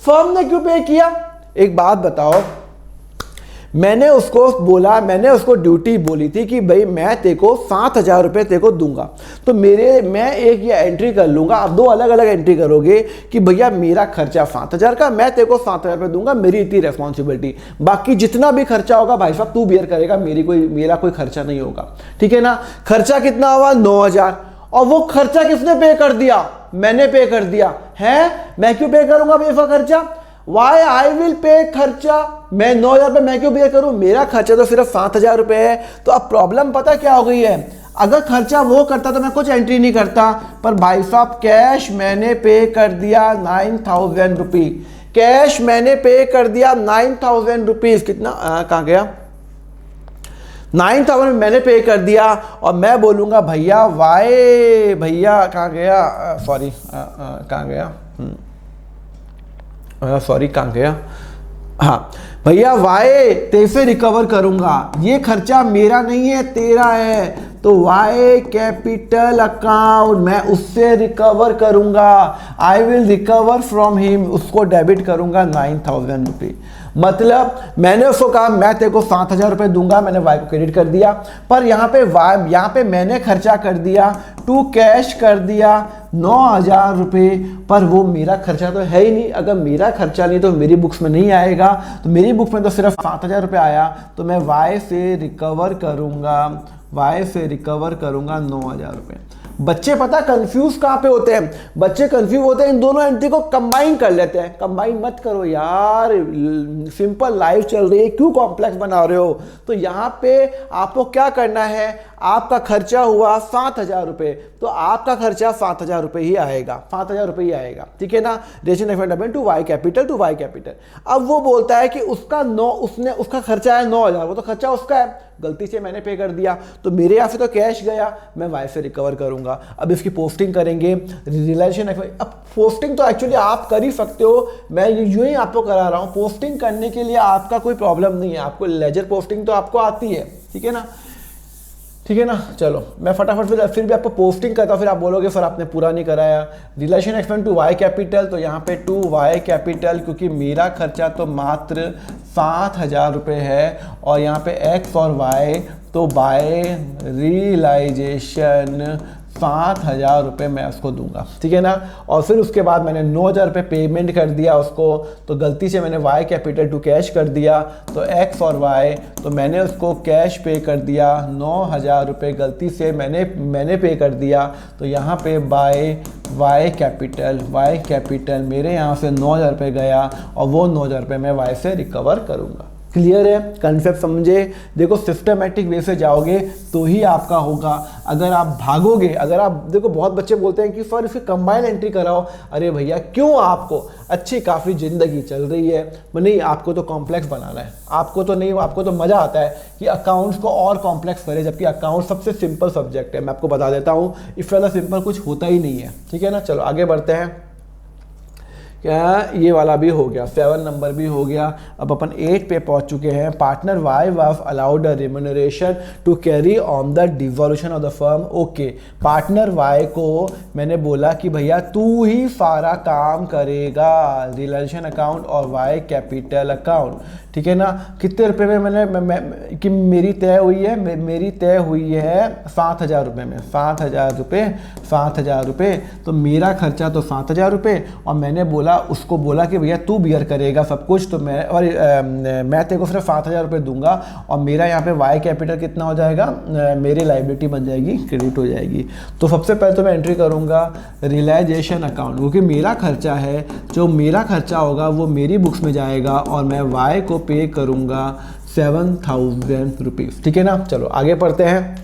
फर्म ने क्यों पे किया? एक बात बताओ, मैंने उसको ड्यूटी बोली थी कि भाई मैं तेरे को 7,000 रुपये तेरे को दूंगा, तो मैं एक ये एंट्री कर लूंगा। आप दो अलग अलग एंट्री करोगे कि भैया मेरा खर्चा 7,000 का, मैं तेरे को 7,000 रुपये दूंगा, मेरी इतनी रेस्पॉन्सिबिलिटी, बाकी जितना भी खर्चा होगा भाई साहब तू बियर करेगा, मेरा कोई खर्चा नहीं होगा। ठीक है ना? खर्चा कितना हुआ? 9,000। और वो खर्चा किसने पे कर दिया? मैंने पे कर दिया है। मैं क्यों पे करूंगा बेफा खर्चा? वाई आई विल पे खर्चा। मैं 9,000 रुपये मैं क्यों पे करूं? मेरा खर्चा तो सिर्फ 7,000 रुपये है। तो अब प्रॉब्लम पता क्या हो गई है? अगर खर्चा वो करता तो मैं कुछ एंट्री नहीं करता, पर भाई साहब कैश मैंने पे कर दिया 9,000 रुपये। कैश मैंने पे कर दिया 9,000 रुपीज। कितना कहाँ गया? 9,000 मैंने पे कर दिया और मैं बोलूँगा भैया वाई, भैया कहाँ गया? सॉरी कहाँ गया? कहाँ गया? हाँ भैया वाई तेरे से रिकवर करूँगा, ये खर्चा मेरा नहीं है तेरा है, तो वाई कैपिटल अकाउंट मैं उससे रिकवर करूँगा। I will recover from him, उसको डेबिट करूँगा 9,000 रुपये। मतलब मैंने उसको कहा मैं तेरे को 7,000 रुपये दूंगा, मैंने वाई को क्रेडिट कर दिया, पर यहाँ पे मैंने खर्चा कर दिया, टू कैश कर दिया 9,000 रुपये, पर वो मेरा खर्चा तो है ही नहीं। अगर मेरा खर्चा नहीं तो मेरी बुक्स में नहीं आएगा, तो मेरी बुक्स में तो सिर्फ 7,000 रुपये आया, तो मैं वाई से रिकवर करूँगा 9,000 रुपये। बच्चे पता कंफ्यूज कहाँ पे होते हैं? बच्चे कंफ्यूज होते हैं इन दोनों एंट्री को कंबाइन कर लेते हैं। कंबाइन मत करो यार, सिंपल लाइफ चल रही है, क्यों कॉम्प्लेक्स बना रहे हो? तो यहाँ पे आपको क्या करना है? आपका खर्चा हुआ 7,000 रुपये, तो आपका खर्चा 7,000 रुपये ही आएगा, 7,000 रुपये ही आएगा। ठीक है ना? रेशन एफेंडमेंट टू वाई कैपिटल। अब वो बोलता है कि उसका खर्चा है 9,000, वो तो खर्चा उसका है, गलती से मैंने पे कर दिया, तो मेरे यहाँ से तो कैश गया, मैं वाई से रिकवर करूंगा। अब इसकी पोस्टिंग करेंगे रियलाइजेशन। अब पोस्टिंग तो एक्चुअली आप कर ही सकते हो, मैं यूं ही आपको करा रहा हूँ। पोस्टिंग करने के लिए आपका कोई प्रॉब्लम नहीं है, आपको लेजर पोस्टिंग तो आपको आती है। ठीक है ना? चलो मैं फटाफट फिर भी आपको पोस्टिंग करता हूँ, फिर आप बोलोगे सर आपने पूरा नहीं कराया। Relation expense to Y capital, तो यहाँ पे टू वाई कैपिटल, क्योंकि मेरा खर्चा तो मात्र 7,000 रुपये है, और यहाँ पे एक्स और वाई, तो बाय रियलाइजेशन 7,000 रुपये मैं उसको दूंगा। ठीक है ना? और फिर उसके बाद मैंने 9,000 रुपये पेमेंट कर दिया उसको, तो गलती से मैंने वाई कैपिटल टू कैश कर दिया, तो एक्स और वाई, तो मैंने उसको कैश पे कर दिया 9,000 रुपये, गलती से मैंने पे कर दिया। तो यहाँ पे बाय वाई कैपिटल मेरे यहाँ से 9,000 रुपये गया, और वो 9,000 रुपये मैं वाई से रिकवर करूँगा। क्लियर है, कंसेप्ट समझे। देखो सिस्टमेटिक वे से जाओगे तो ही आपका होगा। अगर आप भागोगे, अगर आप देखो बहुत बच्चे बोलते हैं कि सर इसकी कंबाइन एंट्री कराओ। अरे भैया क्यों, आपको अच्छी काफ़ी ज़िंदगी चल रही है, नहीं आपको तो कॉम्प्लेक्स बनाना है, आपको तो नहीं, आपको तो मज़ा आता है कि अकाउंट्स को और कॉम्प्लेक्स करे, जबकि अकाउंट सबसे सिंपल सब्जेक्ट है। मैं आपको बता देता हूँ, इससे ज़्यादा सिंपल कुछ होता ही नहीं है। ठीक है ना, चलो आगे बढ़ते हैं। क्या ये वाला भी हो गया, 7 नंबर भी हो गया। अब अपन 8 पे पहुंच चुके हैं। Partner Y was allowed a remuneration to carry on the devolution of the firm. Okay, partner Y को मैंने बोला कि भैया तू ही सारा काम करेगा, रिलेशन अकाउंट और वाई कैपिटल अकाउंट। ठीक है ना, कितने रुपए में मैंने कि मेरी तय हुई है, मेरी तय हुई है 7,000 रुपये में, 7,000 रुपये, 7,000 रुपये। तो मेरा खर्चा तो 7,000 रुपये, और मैंने बोला उसको बोला कि भैया तू बियर करेगा सब कुछ, तो मैं तेरे को सिर्फ 7,000 रुपये दूंगा, और मेरा यहाँ पे वाई कैपिटल कितना हो जाएगा, मेरी लाइबिलिटी बन जाएगी, क्रेडिट हो जाएगी। तो सबसे पहले तो मैं एंट्री करूँगा रियलाइजेशन अकाउंट, क्योंकि मेरा खर्चा है, जो मेरा खर्चा होगा वो मेरी बुक्स में जाएगा, और मैं वाई को पे करूँगा 7,000 रुपीज़। ठीक है ना, चलो आगे पढ़ते हैं।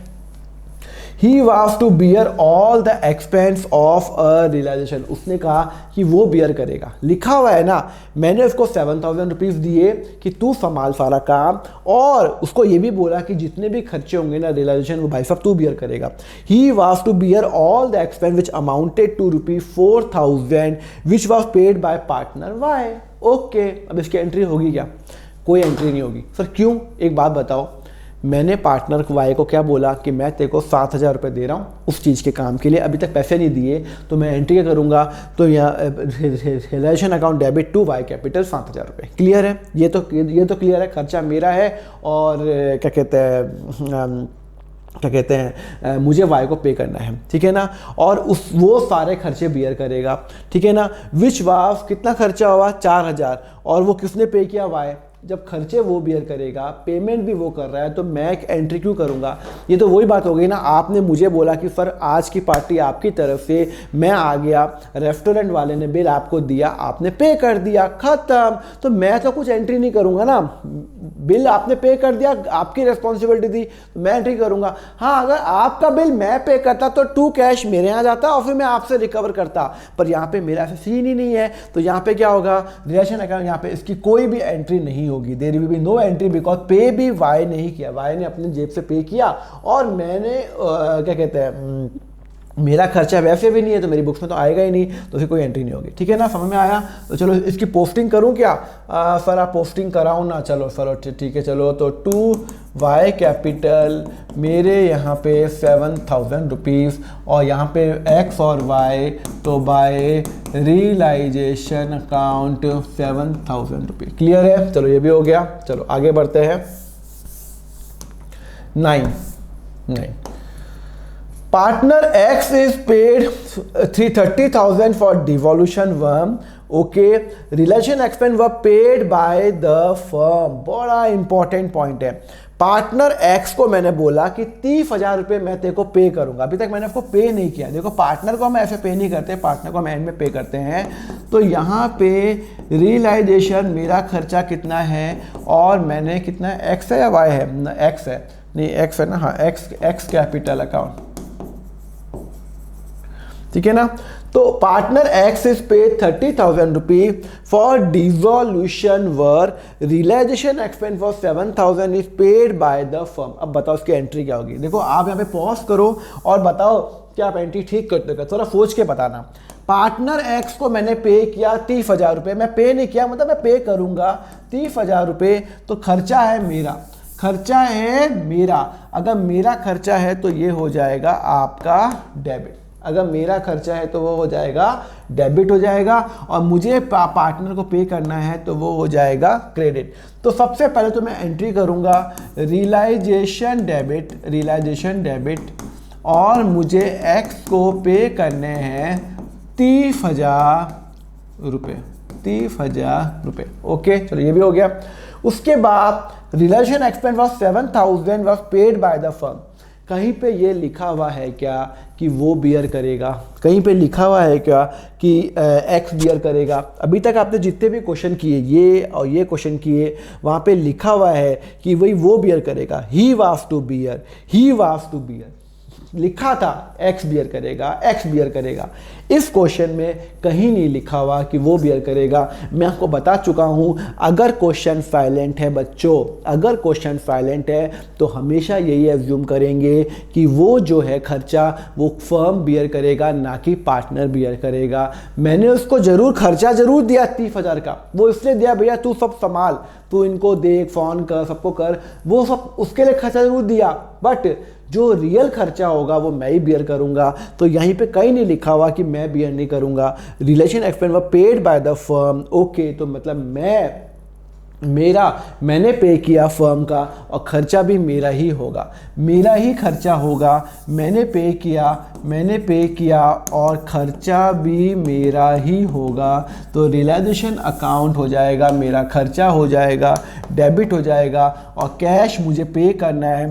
He was to bear all the expense of a realization। उसने कहा कि वो बियर करेगा, लिखा हुआ है ना, मैंने उसको 7,000 रुपीज़ दिए कि तू संभाल सारा काम, और उसको ये भी बोला कि जितने भी खर्चे होंगे ना रियलाइजेशन, वो भाई साहब तू बियर करेगा। He was to bear all the expense which amounted to ₹4,000 which was paid by partner Y। Okay, अब इसकी एंट्री होगी क्या? कोई एंट्री नहीं होगी। सर क्यों? एक बात बताओ, मैंने पार्टनर वाई को क्या बोला कि मैं तेरे को 7,000 रुपये दे रहा हूँ उस चीज़ के काम के लिए, अभी तक पैसे नहीं दिए, तो मैं एंट्री क्या करूँगा, तो यहाँ relation account debit to Y capital 7,000 रुपये। क्लियर है, ये तो क्लियर है, खर्चा मेरा है, और क्या कहते हैं मुझे वाई को पे करना है। ठीक है ना, और वो सारे खर्चे बियर करेगा। ठीक है ना, विच वाफ कितना खर्चा हुआ 4,000, और वो किसने पे किया, वाई। जब खर्चे वो बियर करेगा, पेमेंट भी वो कर रहा है, तो मैं एक एंट्री क्यों करूंगा? ये तो वही बात हो गई ना, आपने मुझे बोला कि सर आज की पार्टी आपकी तरफ से, मैं आ गया, रेस्टोरेंट वाले ने बिल आपको दिया, आपने पे कर दिया, खत्म। तो मैं तो कुछ एंट्री नहीं करूंगा ना, बिल आपने पे कर दिया, आपकी रिस्पॉन्सिबिलिटी थी, तो मैं एंट्री करूंगा। हाँ, अगर आपका बिल मैं पे करता तो टू कैश मेरे यहाँ जाता और फिर मैं आपसे रिकवर करता, पर यहाँ पे मेरा ऐसा सीन ही नहीं है। तो यहाँ पे क्या होगा, रिलेशन अकाउंट, यहाँ पे इसकी कोई भी एंट्री नहीं होगी, there will be no entry, because pay भी वाई नहीं किया, वाई ने अपने जेब से पे किया, और मैंने क्या कहते हैं मेरा खर्चा वैसे भी नहीं है, तो मेरी बुक्स में तो आएगा ही नहीं, तो फिर कोई एंट्री नहीं होगी। ठीक है ना, समझ में आया? तो चलो इसकी पोस्टिंग करूं क्या? सर आप पोस्टिंग कराओ ना, चलो सर ठीक है, चलो तो टू वाई कैपिटल मेरे यहाँ पे 7,000 रुपीज़, और यहाँ पे एक्स और वाई, तो by realisation account 7,000 rupees. Clear है, चलो ये भी हो गया। चलो आगे बढ़ते हैं। 9 Partner X is paid 30,000 for devolution firm. Okay, relation expense were paid by the firm। बड़ा इंपॉर्टेंट पॉइंट है। पार्टनर एक्स को मैंने बोला कि 30,000 रुपये मैं तेरे को पे करूंगा, अभी तक मैंने आपको पे नहीं किया। देखो पार्टनर को हम ऐसे पे नहीं करते, पार्टनर को हम एंड में पे करते हैं। तो यहाँ पे रियलाइजेशन मेरा खर्चा कितना है, और मैंने कितना, एक्स है या वाई है? एक्स है, नहीं एक्स है ना, हाँ एक्स कैपिटल अकाउंट। ठीक है ना, तो partner X is paid 30,000 rupees for devolution work, realisation expense for 7,000 is paid by the firm. अब बताओ इसकी एंट्री क्या होगी? देखो आप यहाँ पे पॉज करो और बताओ क्या आप एंट्री ठीक करते हो, थोड़ा सोच के बताना। पार्टनर एक्स को मैंने पे किया 30,000 रुपये, मैं पे नहीं किया मतलब मैं पे करूंगा 30,000 रुपये, तो खर्चा है मेरा, खर्चा है मेरा। अगर मेरा खर्चा है तो ये हो जाएगा आपका डेबिट, अगर मेरा खर्चा है तो वो हो जाएगा डेबिट हो जाएगा, और मुझे पार्टनर को पे करना है तो वो हो जाएगा क्रेडिट। तो सबसे पहले तो मैं एंट्री करूंगा रियलाइजेशन डेबिट, और मुझे एक्स को पे करने हैं 30,000 रुपये, 30,000 रुपये। ओके, चलो ये भी हो गया। उसके बाद relation expense was 7,000 was paid by the firm, कहीं पे ये लिखा हुआ है क्या कि वो बियर करेगा? कहीं पे लिखा हुआ है क्या कि एक्स बियर करेगा? अभी तक आपने जितने भी क्वेश्चन किए, ये और ये क्वेश्चन किए, वहाँ पे लिखा हुआ है कि वही वो बियर करेगा, he was to bear, he was to bear लिखा था, एक्स बियर करेगा, एक्स बियर करेगा। इस क्वेश्चन में कहीं नहीं लिखा हुआ कि वो बियर करेगा। मैं आपको बता चुका हूं, अगर क्वेश्चन साइलेंट है बच्चों, अगर क्वेश्चन साइलेंट है तो हमेशा यही एज्यूम करेंगे कि वो जो है खर्चा वो फर्म बियर करेगा, ना कि पार्टनर बियर करेगा। मैंने उसको जरूर खर्चा जरूर दिया 30,000 का, वो इसलिए दिया भैया तू सब संभाल, तू इनको देख, फोन कर, सबको कर, वो सब उसके लिए खर्चा जरूर दिया, बट जो रियल खर्चा होगा वो मैं ही बियर करूंगा। तो यहीं पे कहीं नहीं लिखा हुआ कि मैं बियर नहीं करूंगा। Relation expense were paid by the firm, okay, तो मतलब मैंने पे किया फर्म का और खर्चा भी मेरा ही होगा, मेरा ही खर्चा होगा। मैंने पे किया और खर्चा भी मेरा ही होगा। तो रियलाइजेशन अकाउंट हो जाएगा, मेरा खर्चा हो जाएगा, डेबिट हो जाएगा, और कैश मुझे पे करना है,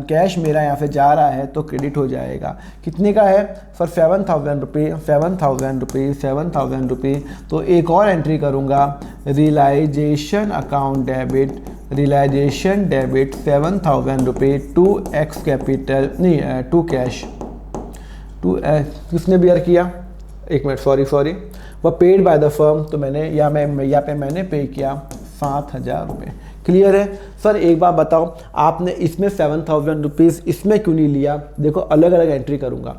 कैश मेरा यहाँ से जा रहा है तो क्रेडिट हो जाएगा। कितने का है सर? 7,000 रुपये, 7,000 रुपये, 7,000 रुपये। तो एक और एंट्री करूँगा, realisation account debit, realisation debit 7,000 रुपये टू एक्स कैपिटल, नहीं टू कैश, टू किसने बियर किया? एक मिनट, सॉरी, वह पेड बाय द फर्म, तो मैंने यहाँ पे मैंने पे किया 7,000 रुपये। क्लियर है सर? एक बात बताओ, आपने इसमें 7,000 रुपीज़ इसमें क्यों नहीं लिया? देखो अलग अलग एंट्री करूँगा।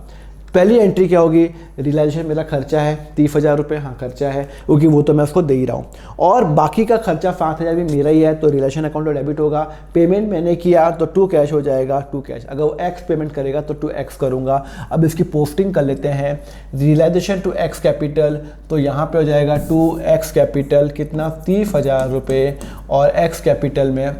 पहली एंट्री क्या होगी? रियलाइजेशन मेरा खर्चा है 30,000 रुपये, हाँ खर्चा है, क्योंकि वो तो मैं उसको दे ही रहा हूँ, और बाकी का खर्चा 7,000 भी मेरा ही है, तो रिलेशन अकाउंट में डेबिट होगा। पेमेंट मैंने किया तो टू कैश हो जाएगा, टू कैश। अगर वो एक्स पेमेंट करेगा तो टू एक्स करूँगा। अब इसकी पोस्टिंग कर लेते हैं, रियलाइजेशन टू एक्स कैपिटल, तो यहाँ पे हो जाएगा टू एक्स कैपिटल, कितना? 30,000 रुपये, और एक्स कैपिटल में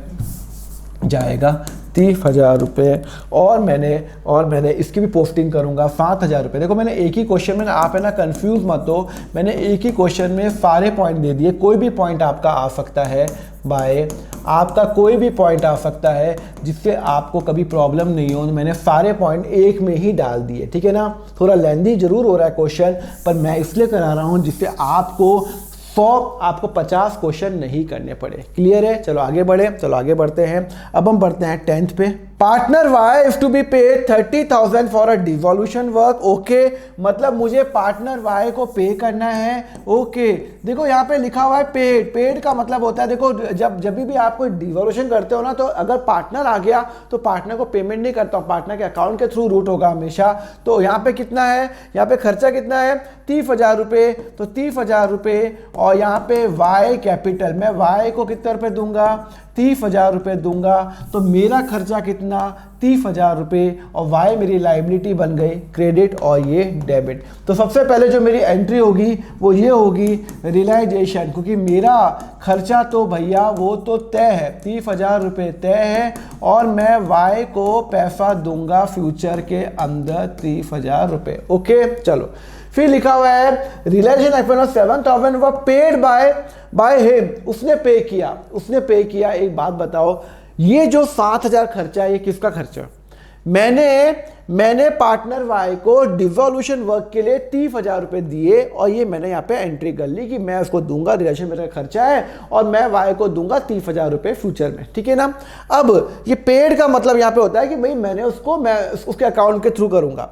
जाएगा 30,000 रुपये। और मैंने इसकी भी पोस्टिंग करूंगा 7,000 रुपये। देखो मैंने एक ही क्वेश्चन में, आप है ना कंफ्यूज मत हो, मैंने एक ही क्वेश्चन में सारे पॉइंट दे दिए। कोई भी पॉइंट आपका आ सकता है आपका कोई भी पॉइंट आ सकता है जिससे आपको कभी प्रॉब्लम नहीं हो। मैंने सारे पॉइंट एक में ही डाल दिए, ठीक है ना? थोड़ा लेंदी जरूर हो रहा है क्वेश्चन, पर मैं इसलिए करा रहा हूँ जिससे आपको 50 क्वेश्चन नहीं करने पड़े। क्लियर है? चलो आगे बढ़ते हैं। अब हम बढ़ते हैं 10th पे। Partner Y is to be paid 30,000 for a devolution work, okay, मतलब मुझे पार्टनर वाई को पे करना है, ओके। देखो यहाँ पे लिखा हुआ है पेड का मतलब होता है, देखो जब भी आप कोई डिवोल्यूशन करते हो ना, तो अगर पार्टनर आ गया तो पार्टनर को पेमेंट नहीं करता हूँ, पार्टनर के अकाउंट के थ्रू रूट होगा हमेशा। तो यहाँ पे कितना है? यहाँ पे खर्चा कितना है? 30,000 रुपये, तो 30,000 रुपये, और यहाँ पे वाई कैपिटल, मैं वाई को कितने रुपये दूंगा? 30,000 रुपये दूंगा। तो मेरा खर्चा कितना? 30,000 रुपये, और वाई मेरी लाइबिलिटी बन गई क्रेडिट, और ये डेबिट। तो सबसे पहले जो मेरी एंट्री होगी वो ये होगी रियलाइजेशन, क्योंकि मेरा खर्चा तो भैया वो तो तय है, 30,000 रुपये तय है, और मैं वाई को पैसा दूंगा फ्यूचर के अंदर 30,000 रुपये, ओके। चलो फिर लिखा हुआ है रियलाइजेशन एक्सपेंस 7,000 वह पेड बाय हिम, उसने पे किया। एक बात बताओ, ये जो 7,000 खर्चा है ये किसका खर्चा? मैंने पार्टनर वाई को डिवोल्यूशन वर्क के लिए 30,000 रुपये दिए, और ये मैंने यहाँ पे एंट्री कर ली कि मैं उसको दूंगा, रिलेशन मेरा खर्चा है, और मैं वाई को दूंगा 30,000 रुपये फ्यूचर में, ठीक है ना? अब ये पेड का मतलब यहाँ पे होता है कि भाई मैं उसके अकाउंट के थ्रू करूंगा।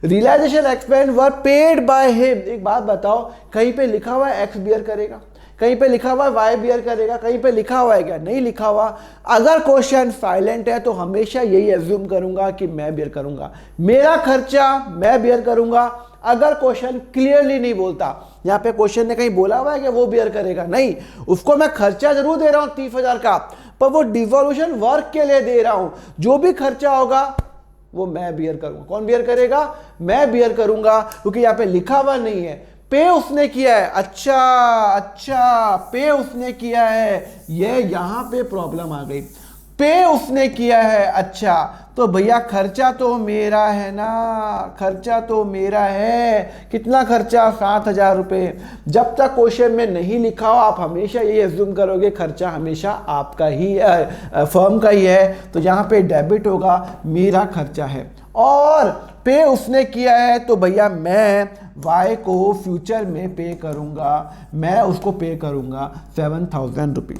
Realisation expense were paid by him. एक बात बताओ, कहीं पे लिखा हुआ है एक्स बियर करेगा, कहीं पे लिखा हुआ है वाई बियर करेगा, कहीं पे लिखा हुआ है क्या? नहीं लिखा हुआ। अगर क्वेश्चन साइलेंट है तो हमेशा यही एज्यूम करूंगा कि मैं बियर करूंगा, मेरा खर्चा मैं बियर करूंगा। अगर क्वेश्चन क्लियरली नहीं बोलता, यहाँ पे क्वेश्चन ने कहीं बोला हुआ है कि वो बियर करेगा, नहीं, उसको मैं खर्चा जरूर दे रहा हूं 30,000 का, पर वो डिवोल्यूशन वर्क के लिए दे रहा हूं। जो भी खर्चा होगा वो मैं बियर करूंगा। कौन बियर करेगा? मैं बियर करूंगा, क्योंकि यहाँ पे लिखा हुआ नहीं है। पे उसने किया है, अच्छा, पे उसने किया है, ये यहां पे प्रॉब्लम आ गई। पे उसने किया है। अच्छा तो भैया खर्चा तो मेरा है ना, खर्चा तो मेरा है। कितना खर्चा? 7,000 रुपये। जब तक क्वेश्चन में नहीं लिखा हो आप हमेशा ये एज्यूम करोगे खर्चा हमेशा आपका ही फर्म का ही है, तो यहाँ पे डेबिट होगा, मेरा खर्चा है। और पे उसने किया है तो भैया मैं वाई को फ्यूचर में पे करूँगा, मैं उसको पे करूँगा 7,000 रुपये।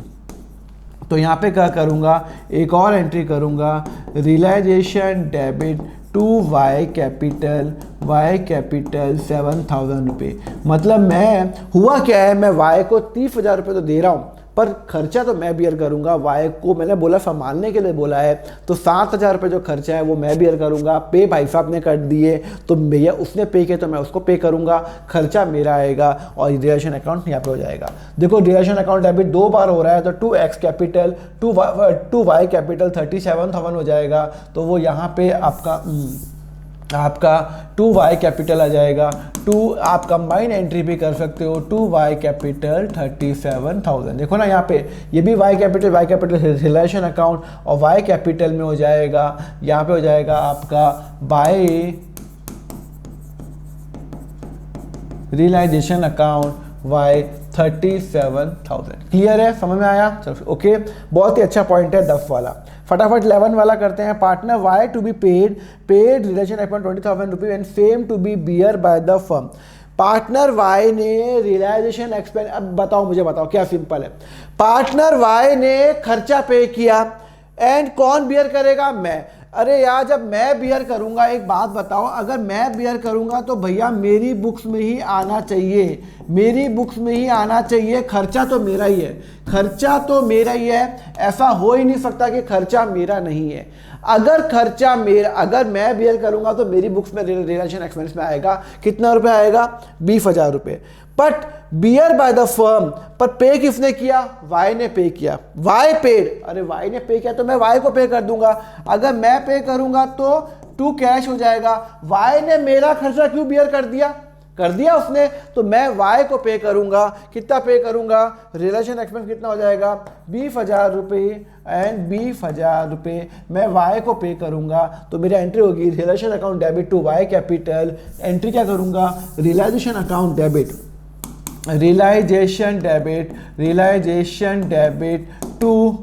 तो यहाँ पे क्या करूँगा, एक और एंट्री करूँगा, realisation debit to Y capital 7,000 रुपये। मतलब मैं हुआ क्या है, मैं वाई को 30,000 रुपये तो दे रहा हूँ पर खर्चा तो मैं बियर करूंगा। वाई को मैंने बोला संभालने के लिए बोला है, तो 7,000 रुपये जो खर्चा है वो मैं बियर करूंगा। पे भाई साहब ने कर दिए तो भैया उसने पे किया तो मैं उसको पे करूंगा, खर्चा मेरा आएगा और रिलेशन अकाउंट यहाँ पे हो जाएगा। देखो रिलेशन अकाउंट डेबिट 2 बार हो रहा है तो 2x कैपिटल 2y कैपिटल 37,000 हो जाएगा, तो वो यहाँ पे आपका 2y कैपिटल आ जाएगा। आप कंबाइन एंट्री भी कर सकते हो, 2y कैपिटल 37,000। देखो ना यहाँ पे ये भी y कैपिटल रिलेशन अकाउंट और y कैपिटल में हो जाएगा, यहाँ पे हो जाएगा आपका by realisation account y 37,000। Clear है, समझ में आया? चलो ओके, बहुत ही अच्छा पॉइंट है 10 वाला। फटाफट 11 वाला करते हैं। Partner Y to be paid relation upon 20,000 rupees and same to be bear by the firm. Partner Y ने रियलाइजेशन एक्सपेंस, अब बताओ मुझे बताओ क्या सिंपल है। पार्टनर वाई ने खर्चा पे किया एंड कौन बियर करेगा? मैं। अरे यार जब मैं बियर करूंगा, एक बात बताओ, अगर मैं बियर करूंगा तो भैया मेरी बुक्स में ही आना चाहिए, मेरी बुक्स में ही आना चाहिए। खर्चा तो मेरा ही है, खर्चा तो मेरा ही है। ऐसा हो ही नहीं सकता कि खर्चा मेरा नहीं है। अगर खर्चा मेरा, अगर मैं बियर करूंगा तो मेरी बुक्स में रिलेशन एक्सपेंस में आएगा कितना रुपए आएगा? 20,000 रुपये। But bear by the firm, पर पे किसने किया? वाई ने पे किया, वाई पेड। अरे वाई ने पे किया तो मैं वाई को पे कर दूंगा। अगर मैं पे करूंगा तो टू कैश हो जाएगा। वाई ने मेरा खर्चा क्यों बियर कर दिया? कर दिया उसने, तो मैं वाई को पे करूंगा। कितना पे करूंगा? रिलेशन एक्सपेंस कितना हो जाएगा? 20,000 रुपये एंड 20,000 रुपये मैं वाई को पे करूंगा। तो मेरी एंट्री होगी relation account debit to Y capital. Entry क्या करूंगा? Realisation account debit, realisation debit to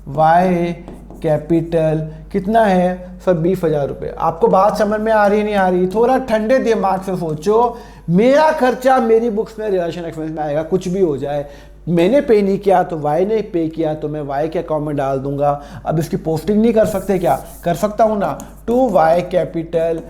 Y capital. कितना है सर? 20,000 रुपये। आपको बात समझ में आ रही नहीं आ रही? थोड़ा ठंडे दिमाग से सोचो। मेरा खर्चा मेरी बुक्स में रिलेशन एक्सपेंस में आएगा, कुछ भी हो जाए। मैंने पे नहीं किया तो वाई ने पे किया तो मैं वाई के अकाउंट में डाल दूंगा। अब इसकी पोस्टिंग नहीं कर सकते क्या? कर सकता हूँ ना। टू वाई कैपिटल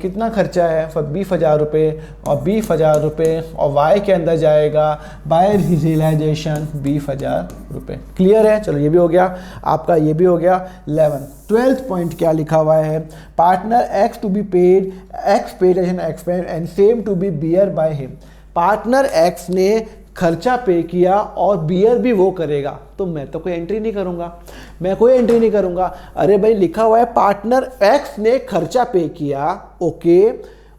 कितना खर्चा है? 20,000 रुपये और 20,000 रुपये और वाई के अंदर जाएगा बाय रियलाइजेशन 20,000 रुपये। क्लियर है? चलो ये भी हो गया आपका, ये भी हो गया। 12th पॉइंट क्या लिखा हुआ है? Partner X to be paid, X paid as an expense and same to be bear by him. Partner X ने खर्चा पे किया और बियर भी वो करेगा, तो मैं तो कोई एंट्री नहीं करूंगा, मैं कोई एंट्री नहीं करूंगा। अरे भाई लिखा हुआ है पार्टनर एक्स ने खर्चा पे किया, ओके,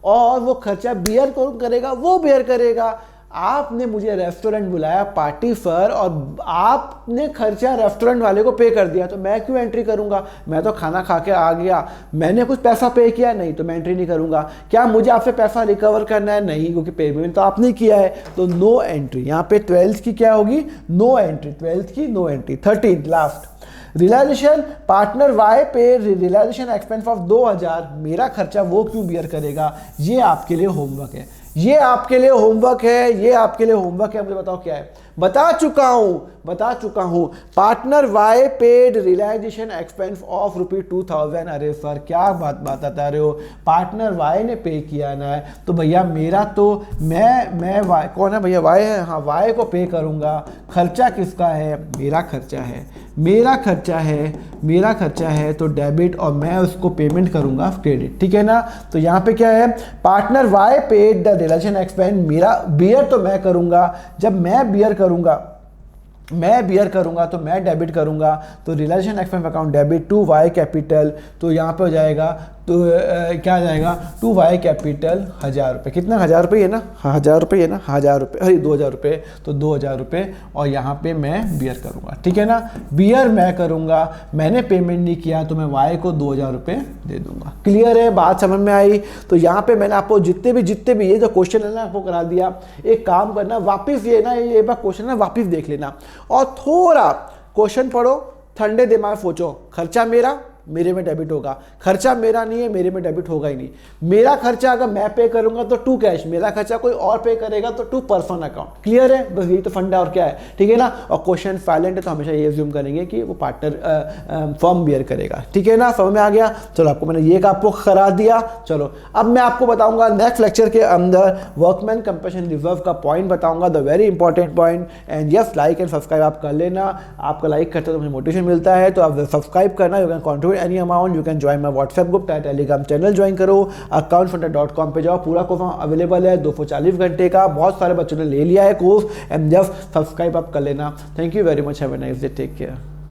और वो खर्चा बियर कौन करेगा? वो बियर करेगा। आपने मुझे रेस्टोरेंट बुलाया पार्टी पर और आपने खर्चा रेस्टोरेंट वाले को पे कर दिया, तो मैं क्यों एंट्री करूंगा? मैं तो खाना खा के आ गया, मैंने कुछ पैसा पे किया नहीं, तो मैं एंट्री नहीं करूंगा। क्या मुझे आपसे पैसा रिकवर करना है? नहीं, क्योंकि पेमेंट तो आपने किया है, तो नो एंट्री। यहाँ पे 12th की क्या होगी? No entry. 12th की no entry. 13th last, realisation partner Y pay realisation expense of 2,000। मेरा खर्चा वो क्यों बियर करेगा? ये आपके लिए होमवर्क है, ये आपके लिए होमवर्क है, ये आपके लिए होमवर्क है। मुझे बताओ क्या है? बता चुका हूं। Partner Y paid realisation expense of ₹2,000। अरे सर क्या बात बता रहे हो? पार्टनर वाई ने पे किया ना है, तो भैया मेरा तो मैं वाई कौन है भैया? वाई है, हाँ वाई को पे करूंगा। खर्चा किसका है? मेरा खर्चा है, मेरा खर्चा है तो डेबिट, और मैं उसको पेमेंट करूंगा क्रेडिट। ठीक है ना? तो यहाँ पे क्या है? Partner Y paid the relation expense. मेरा बियर तो मैं करूंगा, जब मैं बियर करूंगा तो मैं डेबिट करूंगा, तो relation expense account debit to Y capital. तो यहाँ पे हो जाएगा तो क्या आ जाएगा, टू वाई कैपिटल 1000 रुपये, कितना 1000 रुपये है ना, 1000 रुपये है ना, 1000 रुपये, अरे 2000 रुपये, तो 2000 रुपये और यहाँ पे मैं बियर करूँगा, ठीक है ना, बियर मैं करूँगा, मैंने पेमेंट नहीं किया तो मैं वाई को 2000 रुपये दे दूंगा। क्लियर है, बात समझ में आई। तो यहाँ पे मैंने आपको जितने भी ये जो क्वेश्चन है ना आपको करा दिया। एक काम करना, वापस ये ना ये बार क्वेश्चन ना वापस देख लेना और थोड़ा क्वेश्चन पढ़ो, ठंडे दिमाग सोचो, खर्चा मेरा, मेरे में डेबिट होगा, खर्चा मेरा नहीं है, मेरे में डेबिट होगा ही नहीं। मेरा खर्चा अगर मैं पे करूंगा तो टू कैश, मेरा खर्चा कोई और पे करेगा तो टू पर्सन अकाउंट। क्लियर है, बस यही तो फंडा और क्या है, ठीक है ना। और क्वेश्चन साइलेंट है तो हमेशा ये अज्यूम करेंगे कि वो पार्टनर फर्म बियर करेगा, ठीक है ना, समझ में आ गया। चलो आपको मैंने ये आपको करा दिया। चलो अब मैं आपको बताऊंगा नेक्स्ट लेक्चर के अंदर वर्कमैन कंपनसेशन रिजर्व का पॉइंट बताऊंगा, the very important point. And yes, like and subscribe आप कर लेना, आपका लाइक करते तो मुझे मोटिवेशन मिलता है, तो आप सब्सक्राइब करना, you can contribute any amount, you can join my WhatsApp group, Telegram channel join करो, accountfronter.com पे जाओ, पूरा कोर्स अवेलेबल है 240 घंटे का, बहुत सारे बच्चों ने ले लिया है कोर्स। एंड जस्ट सब्सक्राइब आप कर लेना। Thank you very much, have a nice day, take care.